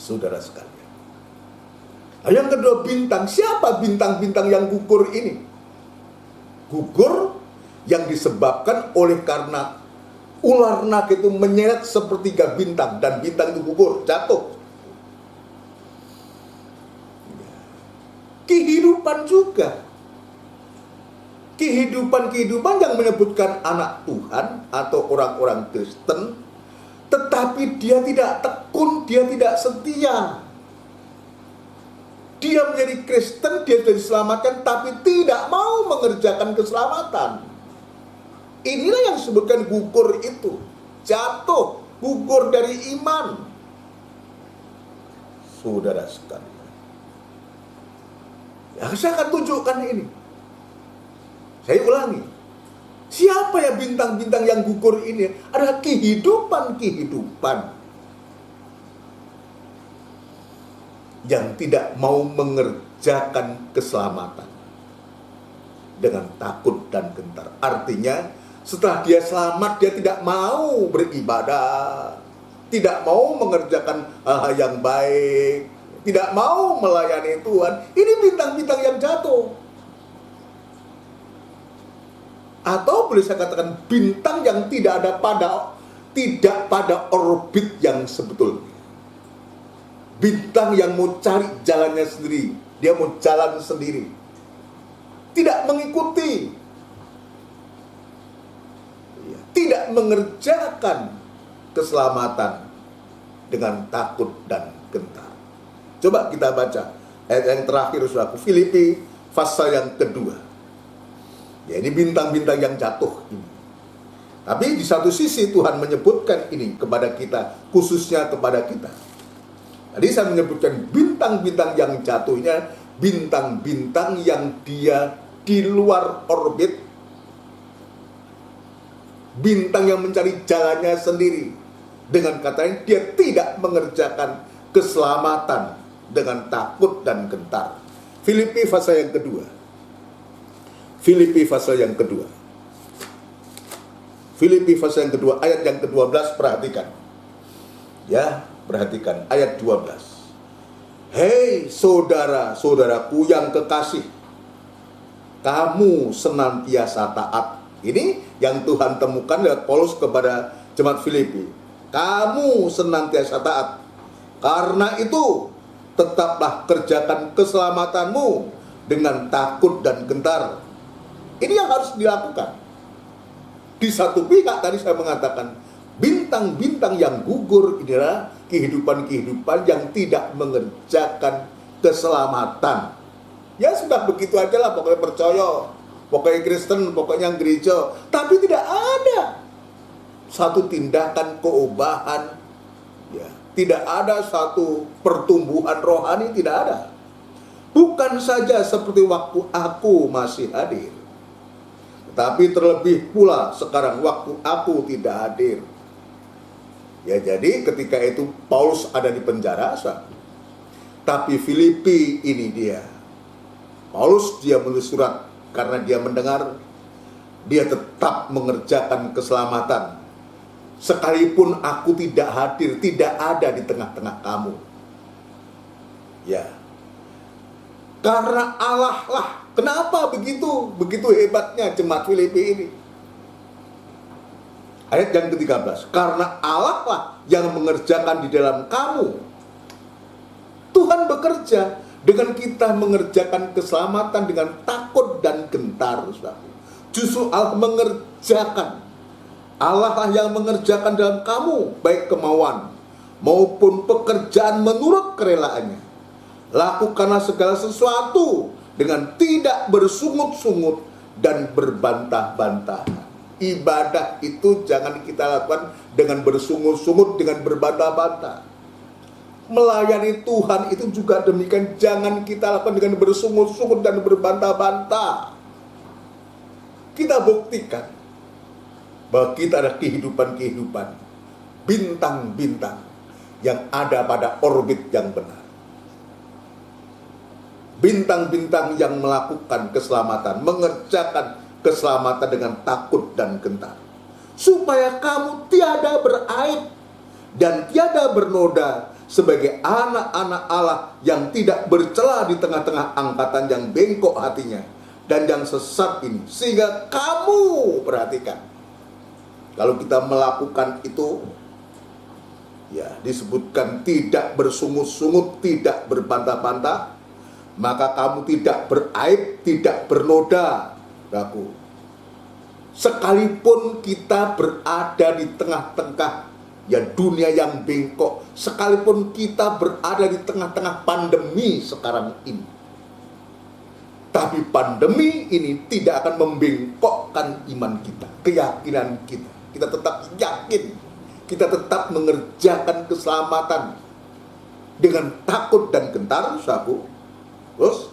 Saudara sekalian. Lalu yang kedua, bintang. Siapa bintang-bintang yang gugur ini? Gugur yang disebabkan oleh karena ular naga itu menyeret sepertiga bintang, dan bintang itu gugur, jatuh. Kehidupan juga. Kehidupan yang menyebutkan anak Tuhan atau orang-orang Kristen, tetapi dia tidak tekun, dia tidak setia. Dia menjadi Kristen, dia sudah diselamatkan, tapi tidak mau mengerjakan keselamatan. Inilah yang disebutkan gugur itu. Jatuh, gugur dari iman. Saudara sekalian. Ya, saya akan tunjukkan ini. Saya ulangi, siapa ya bintang-bintang yang gugur ini? Adalah kehidupan-kehidupan yang tidak mau mengerjakan keselamatan dengan takut dan gentar. Artinya, setelah dia selamat, dia tidak mau beribadah, tidak mau mengerjakan hal yang baik, tidak mau melayani Tuhan. Ini bintang-bintang yang jatuh. Atau boleh saya katakan bintang yang tidak pada orbit yang sebetulnya. Bintang yang mau cari jalannya sendiri, dia mau jalan sendiri, tidak mengikuti, tidak mengerjakan keselamatan dengan takut dan gentar. Coba kita baca ayat yang terakhir, saudaraku, Filipi pasal yang kedua. Ya, ini bintang-bintang yang jatuh ini. Tapi di satu sisi Tuhan menyebutkan ini kepada kita, khususnya kepada kita. Tadi saya menyebutkan bintang-bintang yang jatuhnya, bintang-bintang yang dia di luar orbit, bintang yang mencari jalannya sendiri. Dengan katanya dia tidak mengerjakan keselamatan dengan takut dan gentar. Filipi pasal yang kedua. Filipi pasal yang kedua. Filipi pasal yang kedua, ayat yang ke-12, perhatikan. Ya, perhatikan ayat 12. Hei saudara-saudaraku yang kekasih, kamu senantiasa taat. Ini yang Tuhan temukan lewat Paulus kepada jemaat Filipi. Kamu senantiasa taat. Karena itu, tetaplah kerjakan keselamatanmu dengan takut dan gentar. Ini yang harus dilakukan. Di satu pihak tadi saya mengatakan, bintang-bintang yang gugur inilah kehidupan-kehidupan yang tidak mengerjakan keselamatan. Ya sudah begitu aja lah, pokoknya percaya, pokoknya Kristen, pokoknya gereja. Tapi tidak ada satu tindakan keubahan, ya, tidak ada satu pertumbuhan rohani, tidak ada. Bukan saja seperti waktu aku masih hadir, tetapi terlebih pula sekarang waktu aku tidak hadir. Ya, jadi ketika itu Paulus ada di penjara, tapi Filipi ini dia. Paulus dia menulis surat karena dia mendengar dia tetap mengerjakan keselamatan. Sekalipun aku tidak hadir, tidak ada di tengah-tengah kamu. Ya. Karena Allah lah. Kenapa begitu? Begitu hebatnya jemaat Filipi ini. Ayat yang ke-13. Karena Allah lah yang mengerjakan di dalam kamu. Tuhan bekerja dengan kita mengerjakan keselamatan dengan takut dan gentar. Justru Allah mengerjakan. Allah lah yang mengerjakan dalam kamu, baik kemauan maupun pekerjaan menurut kerelaannya. Lakukanlah segala sesuatu dengan tidak bersungut-sungut dan berbantah-bantahan. Ibadah itu jangan kita lakukan dengan bersungut-sungut, dengan berbantah-bantah. Melayani Tuhan itu juga demikian, jangan kita lakukan dengan bersungut-sungut dan berbantah-bantah. Kita buktikan bahwa kita ada kehidupan-kehidupan, bintang-bintang yang ada pada orbit yang benar. Bintang-bintang yang melakukan keselamatan, mengerjakan keselamatan dengan takut dan gentar. Supaya kamu tiada beraib dan tiada bernoda sebagai anak-anak Allah yang tidak bercela di tengah-tengah angkatan yang bengkok hatinya dan yang sesat ini. Sehingga kamu, perhatikan, kalau kita melakukan itu, ya disebutkan tidak bersungut-sungut, tidak berbantah-bantah, maka kamu tidak beraib, tidak bernoda. Aku, sekalipun kita berada di tengah-tengah ya dunia yang bengkok, sekalipun kita berada di tengah-tengah pandemi sekarang ini, tapi pandemi ini tidak akan membengkokkan iman kita, keyakinan kita. Kita tetap yakin, kita tetap mengerjakan keselamatan dengan takut dan gentar, sahabat. Terus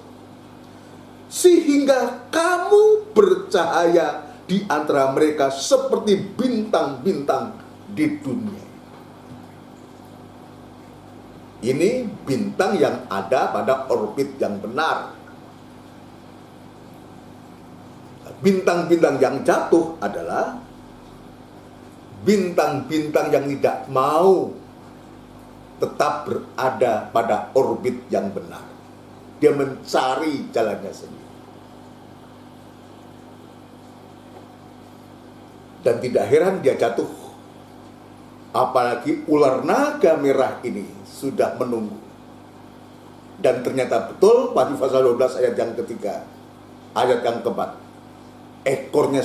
sehingga kamu bercahaya di antara mereka seperti bintang-bintang di dunia. Ini bintang yang ada pada orbit yang benar. Bintang-bintang yang jatuh adalah bintang-bintang yang tidak mau tetap berada pada orbit yang benar. Dia mencari jalannya sendiri. Dan tidak heran dia jatuh. Apalagi ular naga merah ini sudah menunggu. Dan ternyata betul Wahyu pasal 12 ayat yang ketiga, ayat yang keempat, ekornya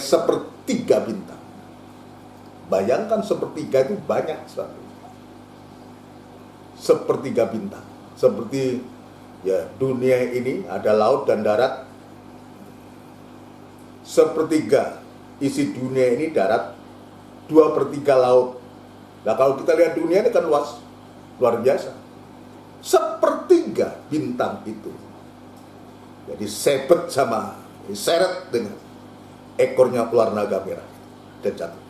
sepertiga bintang. Bayangkan sepertiga itu banyak sekali. Sepertiga bintang. Seperti ya dunia ini ada laut dan darat. Sepertiga isi dunia ini darat, 2/3 laut. Nah kalau kita lihat dunia ini kan luas, luar biasa. Sepertiga bintang itu. Jadi seret dengan ekornya ular naga merah dan jatuh.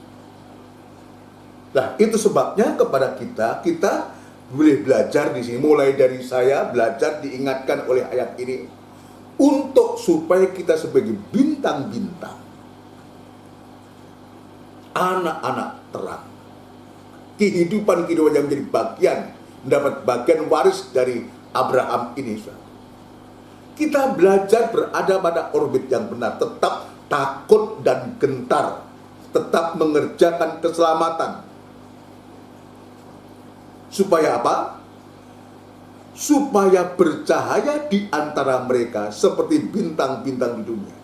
Nah itu sebabnya kepada kita boleh belajar di sini, mulai dari saya belajar diingatkan oleh ayat ini untuk supaya kita sebagai bintang-bintang, anak-anak terang, kehidupan yang menjadi bagian, mendapat bagian waris dari Abraham ini. Kita belajar berada pada orbit yang benar, tetap takut dan gentar, tetap mengerjakan keselamatan. Supaya apa? Supaya bercahaya di antara mereka seperti bintang-bintang di dunia,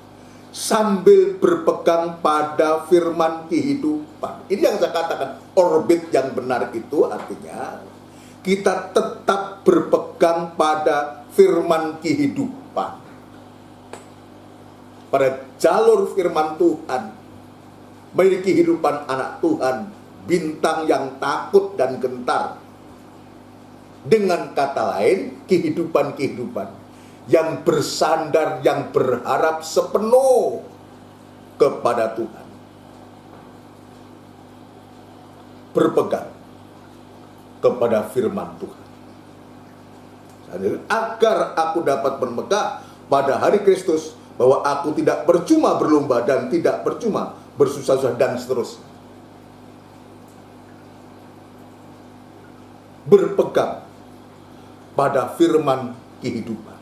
sambil berpegang pada firman kehidupan. Ini yang saya katakan, orbit yang benar itu artinya kita tetap berpegang pada firman kehidupan, pada jalur firman Tuhan, menjadi kehidupan anak Tuhan, bintang yang takut dan gentar. Dengan kata lain, kehidupan-kehidupan yang bersandar, yang berharap sepenuh kepada Tuhan. Berpegang kepada firman Tuhan. Agar aku dapat bermegah pada hari Kristus, bahwa aku tidak percuma berlomba dan tidak percuma bersusah-susah dan seterusnya. Berpegang pada firman kehidupan.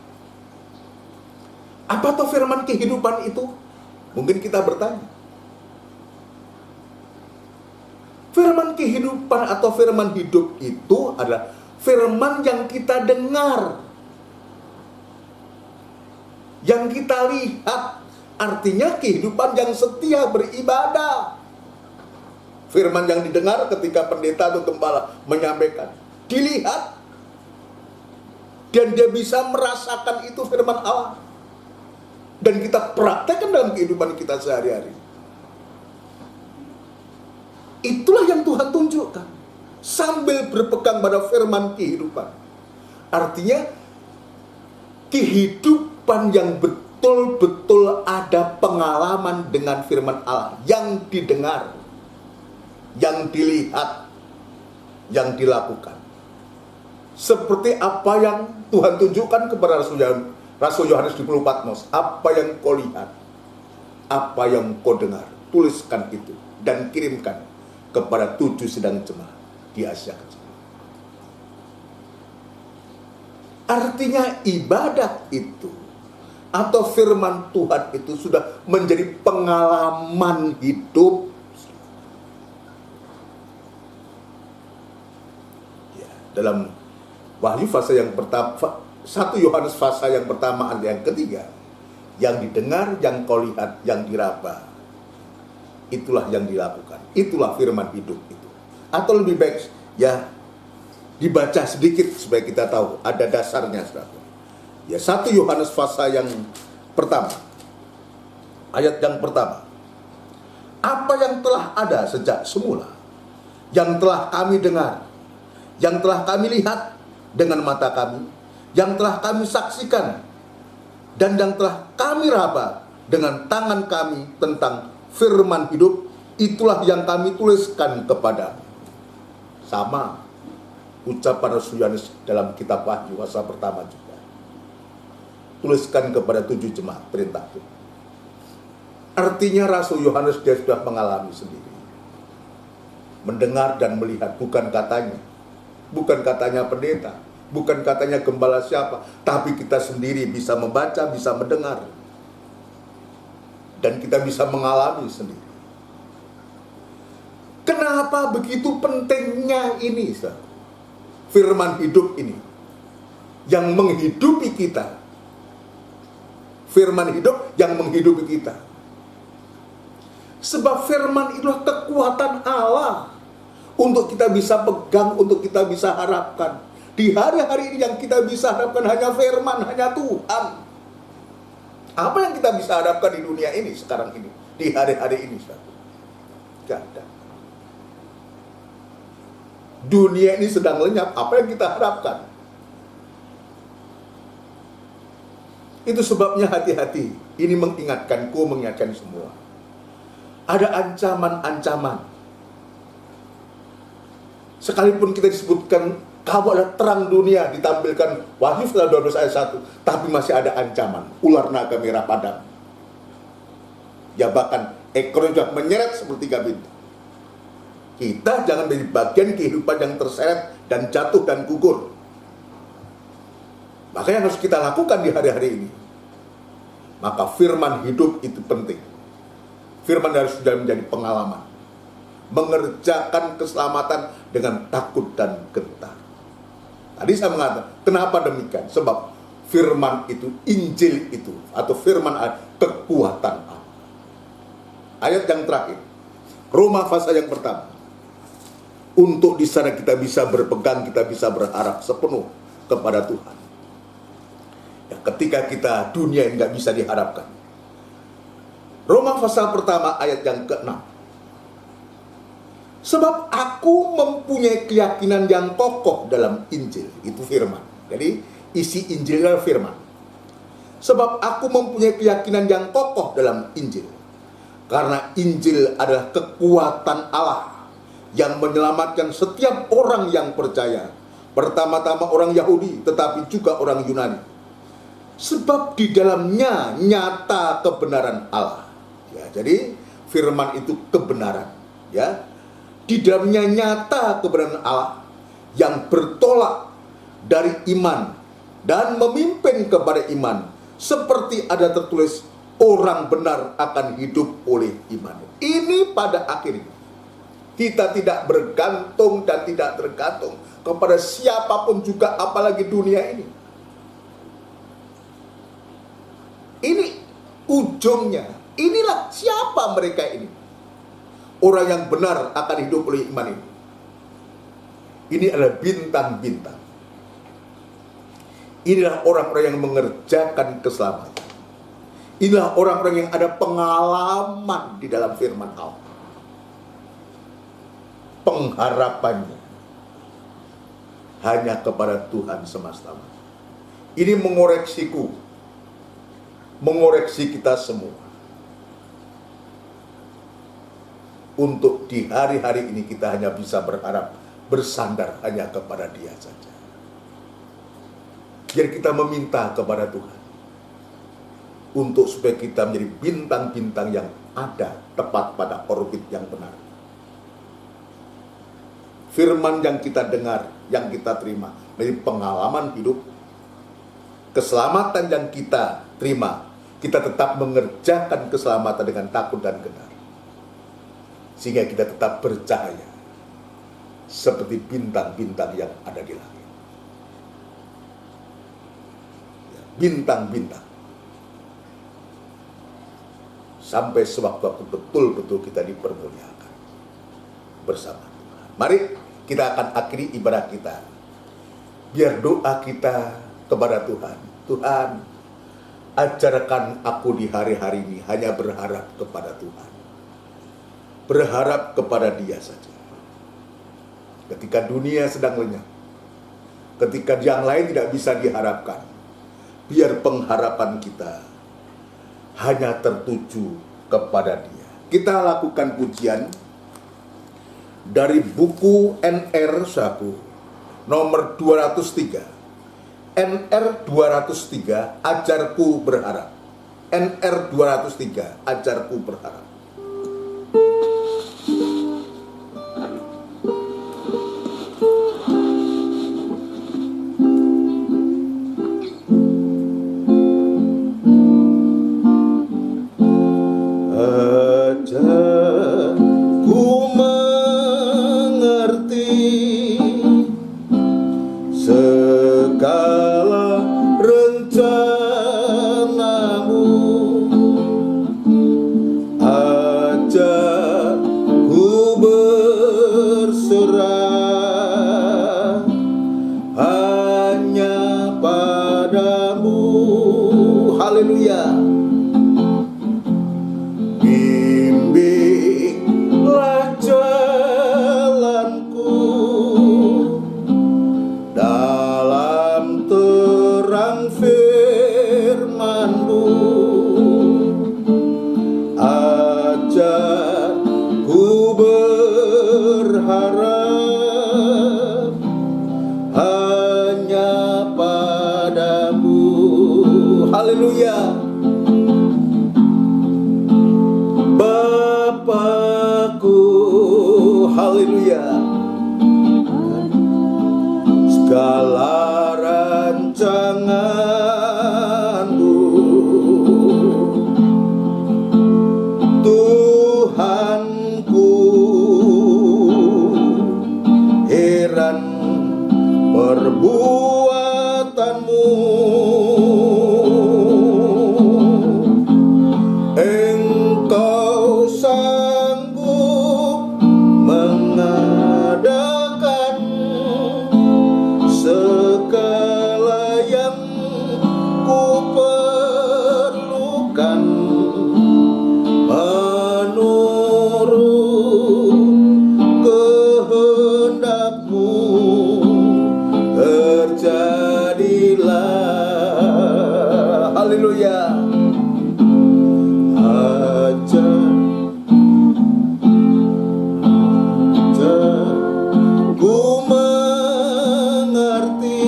Apa tuh firman kehidupan itu? Mungkin kita bertanya. Firman kehidupan atau firman hidup itu adalah firman yang kita dengar, yang kita lihat. Artinya kehidupan yang setia beribadah. Firman yang didengar ketika pendeta atau gembala menyampaikan, dilihat, dan dia bisa merasakan itu firman Allah. Dan kita praktekkan dalam kehidupan kita sehari-hari. Itulah yang Tuhan tunjukkan. Sambil berpegang pada firman kehidupan. Artinya, kehidupan yang betul-betul ada pengalaman dengan firman Allah. Yang didengar, yang dilihat, yang dilakukan. Seperti apa yang Tuhan tunjukkan kepada Rasul Yohanes di Pulau Patmos. Apa yang kau lihat, apa yang kau dengar, tuliskan itu dan kirimkan kepada 7 sedang jemaat di Asia Kecil. Artinya ibadah itu atau firman Tuhan itu sudah menjadi pengalaman hidup. Ya, dalam Wahyu fase yang pertama, 1 Yohanes fase yang pertama dan yang ketiga, yang didengar, yang kau lihat, yang diraba, itulah yang dilakukan. Itulah firman hidup itu. Atau lebih baik ya dibaca sedikit supaya kita tahu ada dasarnya, saudara. Ya, 1 Yohanes fase yang pertama, ayat yang pertama. Apa yang telah ada sejak semula, yang telah kami dengar, yang telah kami lihat dengan mata kami, yang telah kami saksikan dan yang telah kami raba dengan tangan kami tentang firman hidup, itulah yang kami tuliskan kepadamu. Sama ucapan Rasul Yohanes dalam kitab Wahyu pasal pertama juga. Tuliskan kepada 7 jemaat, perintah itu. Artinya Rasul Yohanes dia sudah mengalami sendiri. Mendengar dan melihat, bukan katanya. Bukan katanya pendeta, bukan katanya gembala siapa, tapi kita sendiri bisa membaca, bisa mendengar. Dan kita bisa mengalami sendiri. Kenapa begitu pentingnya ini, saudara? Firman hidup ini yang menghidupi kita. Firman hidup yang menghidupi kita. Sebab firman itulah kekuatan Allah untuk kita bisa pegang, untuk kita bisa harapkan. Di hari-hari ini yang kita bisa harapkan hanya firman, hanya Tuhan. Apa yang kita bisa harapkan di dunia ini sekarang ini, di hari-hari ini, saudara? Gak ada. Dunia ini sedang lenyap, apa yang kita harapkan? Itu sebabnya hati-hati. Ini mengingatkanku, mengingatkan semua. Ada ancaman-ancaman. Sekalipun kita disebutkan kamu adalah terang dunia, ditampilkan Wahyu 12 ayat 1, tapi masih ada ancaman, ular naga merah padam. Ya bahkan ekornya sudah menyeret seperti bintang. Kita jangan menjadi bagian kehidupan yang terseret dan jatuh dan gugur. Maka yang harus kita lakukan di hari-hari ini, maka firman hidup itu penting. Firman harus sudah menjadi pengalaman. Mengerjakan keselamatan dengan takut dan gentar. Tadi saya mengatakan, kenapa demikian? Sebab firman itu, Injil itu, atau firman kekuatan Allah. Ayat yang terakhir, Roma pasal yang pertama. Untuk di sana kita bisa berpegang, kita bisa berharap sepenuh kepada Tuhan. Ya, ketika kita dunia yang nggak bisa diharapkan. Roma pasal pertama ayat yang ke-6. Sebab aku mempunyai keyakinan yang kokoh dalam Injil. Itu firman. Jadi isi Injil adalah firman. Sebab aku mempunyai keyakinan yang kokoh dalam Injil. Karena Injil adalah kekuatan Allah yang menyelamatkan setiap orang yang percaya. Pertama-tama orang Yahudi, tetapi juga orang Yunani. Sebab di dalamnya nyata kebenaran Allah. Ya, jadi firman itu kebenaran. Ya, di dalamnya nyata kebenaran Allah yang bertolak dari iman dan memimpin kepada iman. Seperti ada tertulis, orang benar akan hidup oleh iman. Ini pada akhirnya kita tidak bergantung dan tidak tergantung kepada siapapun juga, apalagi dunia ini. Ini ujungnya. Inilah siapa mereka ini. Orang yang benar akan hidup oleh iman ini. Ini adalah bintang-bintang. Inilah orang-orang yang mengerjakan keselamatan. Inilah orang-orang yang ada pengalaman di dalam firman Allah. Pengharapannya hanya kepada Tuhan semesta. Ini mengoreksiku, mengoreksi kita semua. Untuk di hari-hari ini kita hanya bisa berharap, bersandar hanya kepada Dia saja. Jadi kita meminta kepada Tuhan untuk supaya kita menjadi bintang-bintang yang ada tepat pada orbit yang benar. Firman yang kita dengar, yang kita terima, menjadi pengalaman hidup. Keselamatan yang kita terima, kita tetap mengerjakan keselamatan dengan takut dan gentar. Sehingga kita tetap bercahaya seperti bintang-bintang yang ada di langit. Bintang-bintang. Sampai sewaktu-waktu betul-betul kita dipermuliakan bersama Tuhan. Mari kita akan akhiri ibadah kita. Biar doa kita kepada Tuhan. Tuhan, ajarkan aku di hari-hari ini hanya berharap kepada Tuhan. Berharap kepada Dia saja. Ketika dunia sedang lenyap, ketika yang lain tidak bisa diharapkan, biar pengharapan kita hanya tertuju kepada Dia. Kita lakukan pujian dari buku NR Saku nomor 203. NR 203, Ajarku Berharap. NR 203, Ajarku Berharap. Ajarku mengerti segala rencanamu, ajarku berserah hanya padamu. Haleluya. Bimbinglah jalanku dalam terang firman-Mu, ajarku berharap hanya padamu. Haleluya. Bapakku, haleluya, segala rancangan-Mu, Tuhanku, heran perbuatan-Mu, Engkau sanggup mengadakan segala yang ku perlukan menurut kehendak-Mu, terjadilah. Haleluya. Ajarku mengerti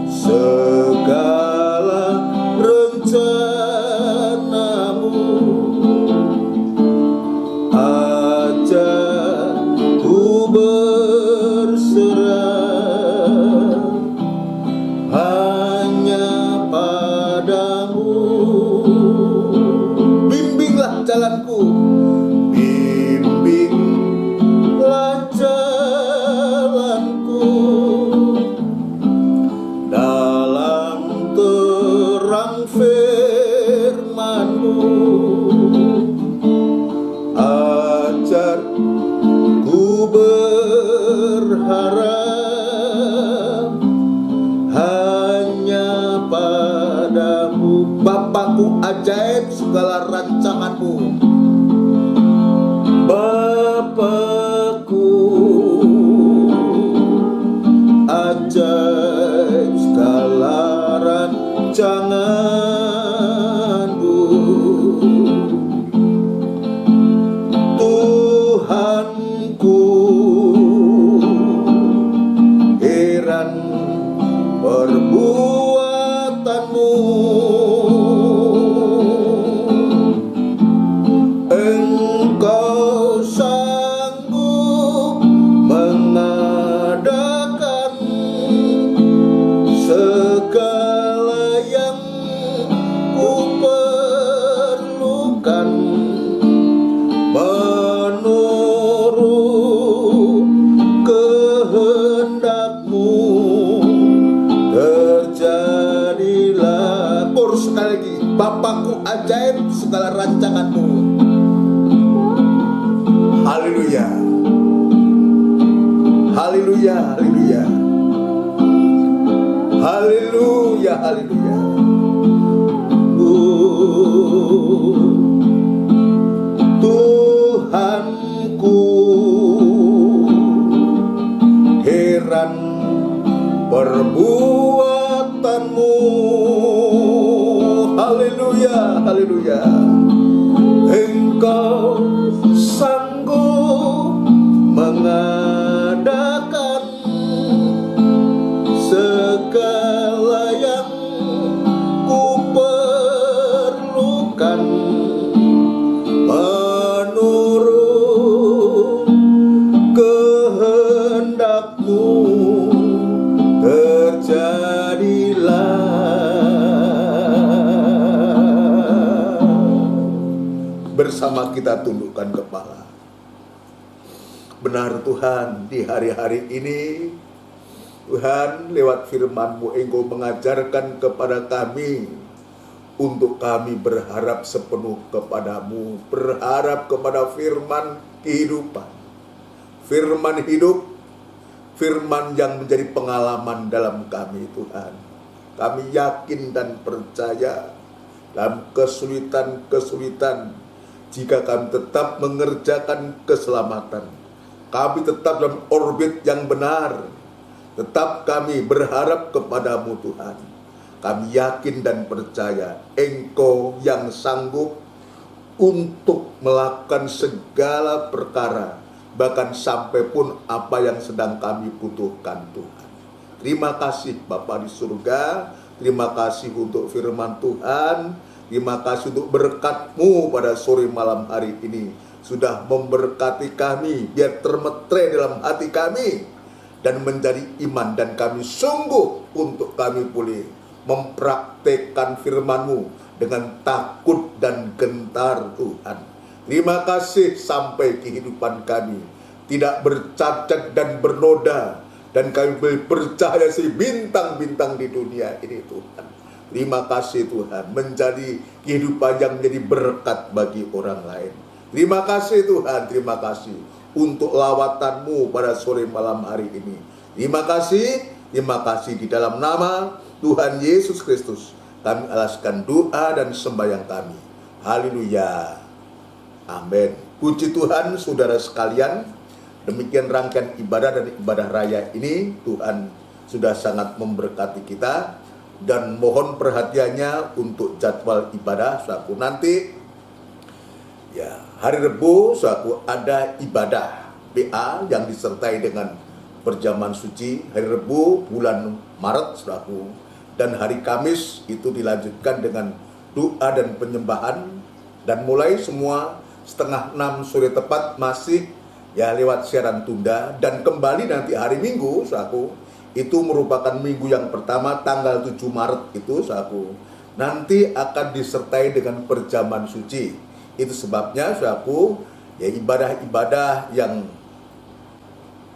segala rencana-Mu, ajarku berserah hanya padamu. Bimbinglah jalanku, bimbinglah jalanku dalam terang firman-Mu, ajarku berharap hanya padamu. Bapakku, ajaib segala rancangan-Mu. Bapakku, ajaib segala rancangan-Mu, Tuhanku, heran perbuatan-Mu, Engkau sanggup mengadakan segala yang ku perlukan menurut kehendak-Mu, terjadilah. Sekali lagi, Bapakku, ajaib segala rancangan-Mu. Haleluya. Haleluya, haleluya. Haleluya, haleluya. Tuhanku, heran perbuatan firman-Mu. Haleluya, haleluya. Engkau sanggup mengadakan segala yang kuperlukan menurut kehendak-Mu. Bersama kita tundukkan kepala. Benar Tuhan, di hari-hari ini Tuhan, lewat firman-Mu Engkau mengajarkan kepada kami untuk kami berharap sepenuh kepada-Mu, berharap kepada firman kehidupan, firman hidup, firman yang menjadi pengalaman dalam kami. Tuhan, kami yakin dan percaya dalam kesulitan-kesulitan, jika kami tetap mengerjakan keselamatan, kami tetap dalam orbit yang benar, tetap kami berharap kepada-Mu Tuhan. Kami yakin dan percaya Engkau yang sanggup untuk melakukan segala perkara, bahkan sampai pun apa yang sedang kami butuhkan Tuhan. Terima kasih Bapa di surga, terima kasih untuk firman Tuhan, terima kasih untuk berkat-Mu pada sore malam hari ini. Sudah memberkati kami, biar termetre dalam hati kami dan menjadi iman, dan kami sungguh untuk kami boleh mempraktekkan firman-Mu dengan takut dan gentar Tuhan. Terima kasih sampai kehidupan kami tidak bercacat dan bernoda, dan kami boleh bercahaya seperti bintang-bintang di dunia ini Tuhan. Terima kasih Tuhan, menjadi kehidupan yang menjadi berkat bagi orang lain. Terima kasih Tuhan, terima kasih untuk lawatan-Mu pada sore malam hari ini. Terima kasih di dalam nama Tuhan Yesus Kristus kami alaskan doa dan sembahyang kami. Haleluya. Amin. Puji Tuhan saudara sekalian, demikian rangkaian ibadah dan ibadah raya ini Tuhan sudah sangat memberkati kita, dan mohon perhatiannya untuk jadwal ibadah suatu nanti. Ya, hari Rebu suatu ada ibadah PA yang disertai dengan perjamuan suci hari Rebu bulan Maret suatu, dan hari Kamis itu dilanjutkan dengan doa dan penyembahan, dan mulai semua 5:30 sore tepat masih ya lewat siaran tunda, dan kembali nanti hari Minggu suatu itu merupakan minggu yang pertama tanggal 7 Maret itu suatu nanti akan disertai dengan perjamuan suci. Itu sebabnya suatu ya ibadah-ibadah yang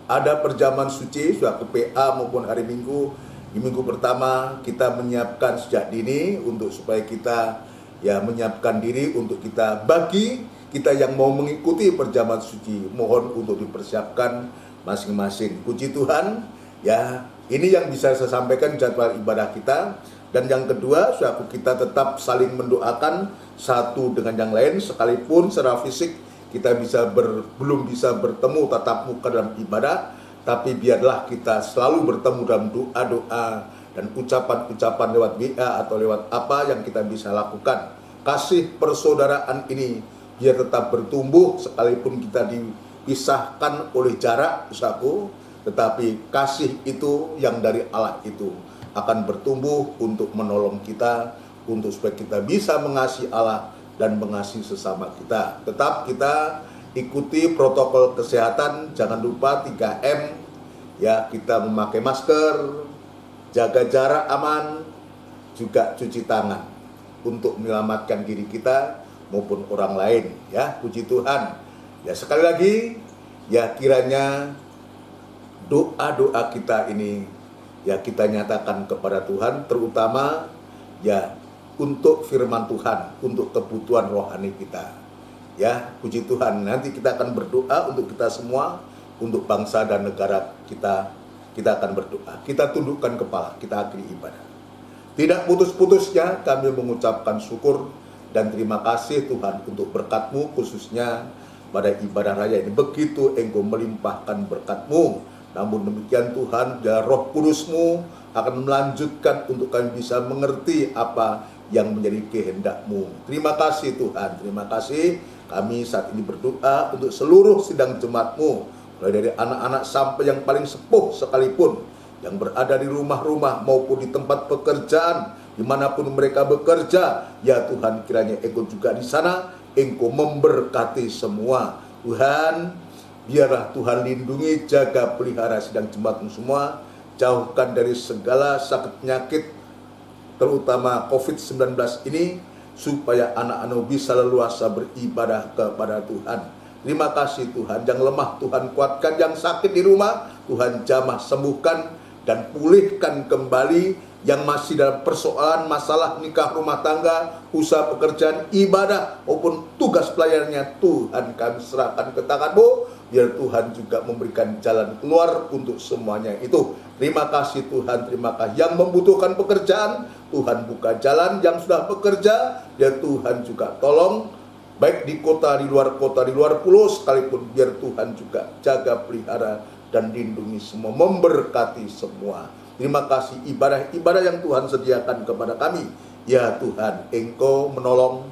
ada perjamuan suci suatu PA maupun hari Minggu. Di minggu pertama kita menyiapkan sejak dini untuk supaya kita ya menyiapkan diri untuk kita, bagi kita yang mau mengikuti perjamuan suci mohon untuk dipersiapkan masing-masing. Puji Tuhan, ya ini yang bisa saya sampaikan jadwal ibadah kita. Dan yang kedua, suatu kita tetap saling mendoakan satu dengan yang lain, sekalipun secara fisik kita belum bisa bertemu tatap muka dalam ibadah, tapi biarlah kita selalu bertemu dalam doa-doa dan ucapan-ucapan lewat WA atau lewat apa yang kita bisa lakukan. Kasih persaudaraan ini biar tetap bertumbuh, sekalipun kita dipisahkan oleh jarak satu, tetapi kasih itu yang dari Allah itu akan bertumbuh untuk menolong kita, untuk supaya kita bisa mengasihi Allah dan mengasihi sesama kita. Tetap kita ikuti protokol kesehatan, jangan lupa 3M, ya kita memakai masker, jaga jarak aman, juga cuci tangan untuk menyelamatkan diri kita maupun orang lain. Ya, puji Tuhan. Ya sekali lagi, ya kiranya doa-doa kita ini ya kita nyatakan kepada Tuhan, terutama ya untuk firman Tuhan, untuk kebutuhan rohani kita. Ya, puji Tuhan. Nanti kita akan berdoa untuk kita semua, untuk bangsa dan negara kita. Kita akan berdoa. Kita tundukkan kepala, kita akhiri ibadah. Tidak putus-putusnya kami mengucapkan syukur dan terima kasih Tuhan untuk berkat-Mu, khususnya pada ibadah raya ini. Begitu Engkau melimpahkan berkat-Mu Namun demikian Tuhan, biar Roh Kudus-Mu akan melanjutkan untuk kami bisa mengerti apa yang menjadi kehendak-Mu. Terima kasih Tuhan, terima kasih. Kami saat ini berdoa untuk seluruh sidang jemaat-Mu, mulai dari anak-anak sampai yang paling sepuh sekalipun, yang berada di rumah-rumah maupun di tempat pekerjaan, dimanapun mereka bekerja. Ya Tuhan, kiranya Engkau juga di sana, Engkau memberkati semua. Tuhan, biarlah Tuhan lindungi, jaga, pelihara sidang jemaat-Mu semua, jauhkan dari segala sakit penyakit, terutama COVID-19 ini, supaya anak-anak bisa leluasa beribadah kepada Tuhan. Terima kasih Tuhan, yang lemah Tuhan kuatkan, yang sakit di rumah Tuhan jamah sembuhkan dan pulihkan kembali, yang masih dalam persoalan masalah nikah, rumah tangga, usaha pekerjaan, ibadah maupun tugas pelayanannya, Tuhan kami serahkan ke tangan-Mu, biar Tuhan juga memberikan jalan keluar untuk semuanya itu. Terima kasih Tuhan, terima kasih. Yang membutuhkan pekerjaan, Tuhan buka jalan. Yang sudah bekerja, ya Tuhan juga tolong, baik di kota, di luar pulau sekalipun, biar Tuhan juga jaga, pelihara, dan lindungi semua, memberkati semua. Terima kasih ibadah-ibadah yang Tuhan sediakan kepada kami. Ya Tuhan, Engkau menolong,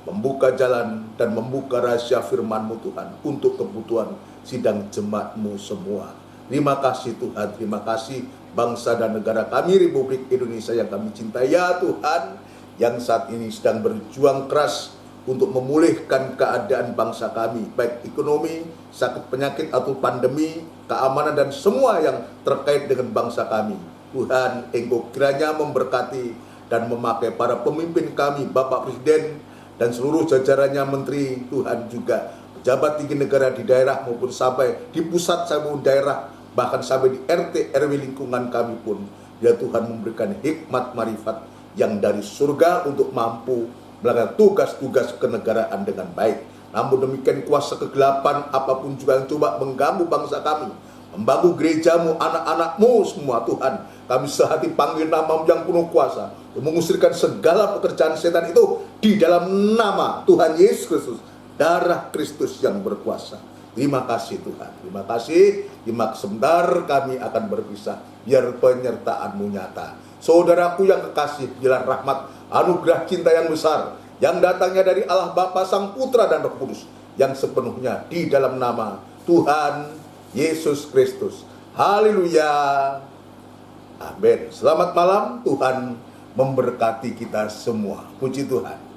membuka jalan, dan membuka rahasia firman-Mu Tuhan, untuk kebutuhan sidang jemaat-Mu semua. Terima kasih Tuhan, terima kasih bangsa dan negara kami, Republik Indonesia yang kami cintai. Ya Tuhan, yang saat ini sedang berjuang keras untuk memulihkan keadaan bangsa kami, baik ekonomi, sakit penyakit atau pandemi, keamanan, dan semua yang terkait dengan bangsa kami. Tuhan, Engkau kiranya memberkati dan memakai para pemimpin kami, Bapak Presiden dan seluruh jajarannya, Menteri, Tuhan juga pejabat tinggi negara di daerah maupun sampai di pusat maupun daerah, bahkan sampai di RT RW lingkungan kami pun, ya Tuhan, memberikan hikmat marifat yang dari surga untuk mampu melakukan tugas-tugas kenegaraan dengan baik. Namun demikian, kuasa kegelapan apapun juga yang coba mengganggu bangsa kami, membangun gereja-Mu, anak-anak-Mu semua, Tuhan, kami sehati panggil nama-Mu yang penuh kuasa untuk mengusirkan segala pekerjaan setan itu di dalam nama Tuhan Yesus Kristus, darah Kristus yang berkuasa. Terima kasih Tuhan, terima kasih. Terima sebentar kami akan berpisah, biar penyertaan-Mu nyata. Saudaraku yang kekasih, biarlah rahmat, anugerah cinta yang besar yang datangnya dari Allah Bapa, Sang Putra, dan Roh Kudus yang sepenuhnya di dalam nama Tuhan Yesus Kristus. Haleluya. Amin. Selamat malam, Tuhan memberkati kita semua. Puji Tuhan.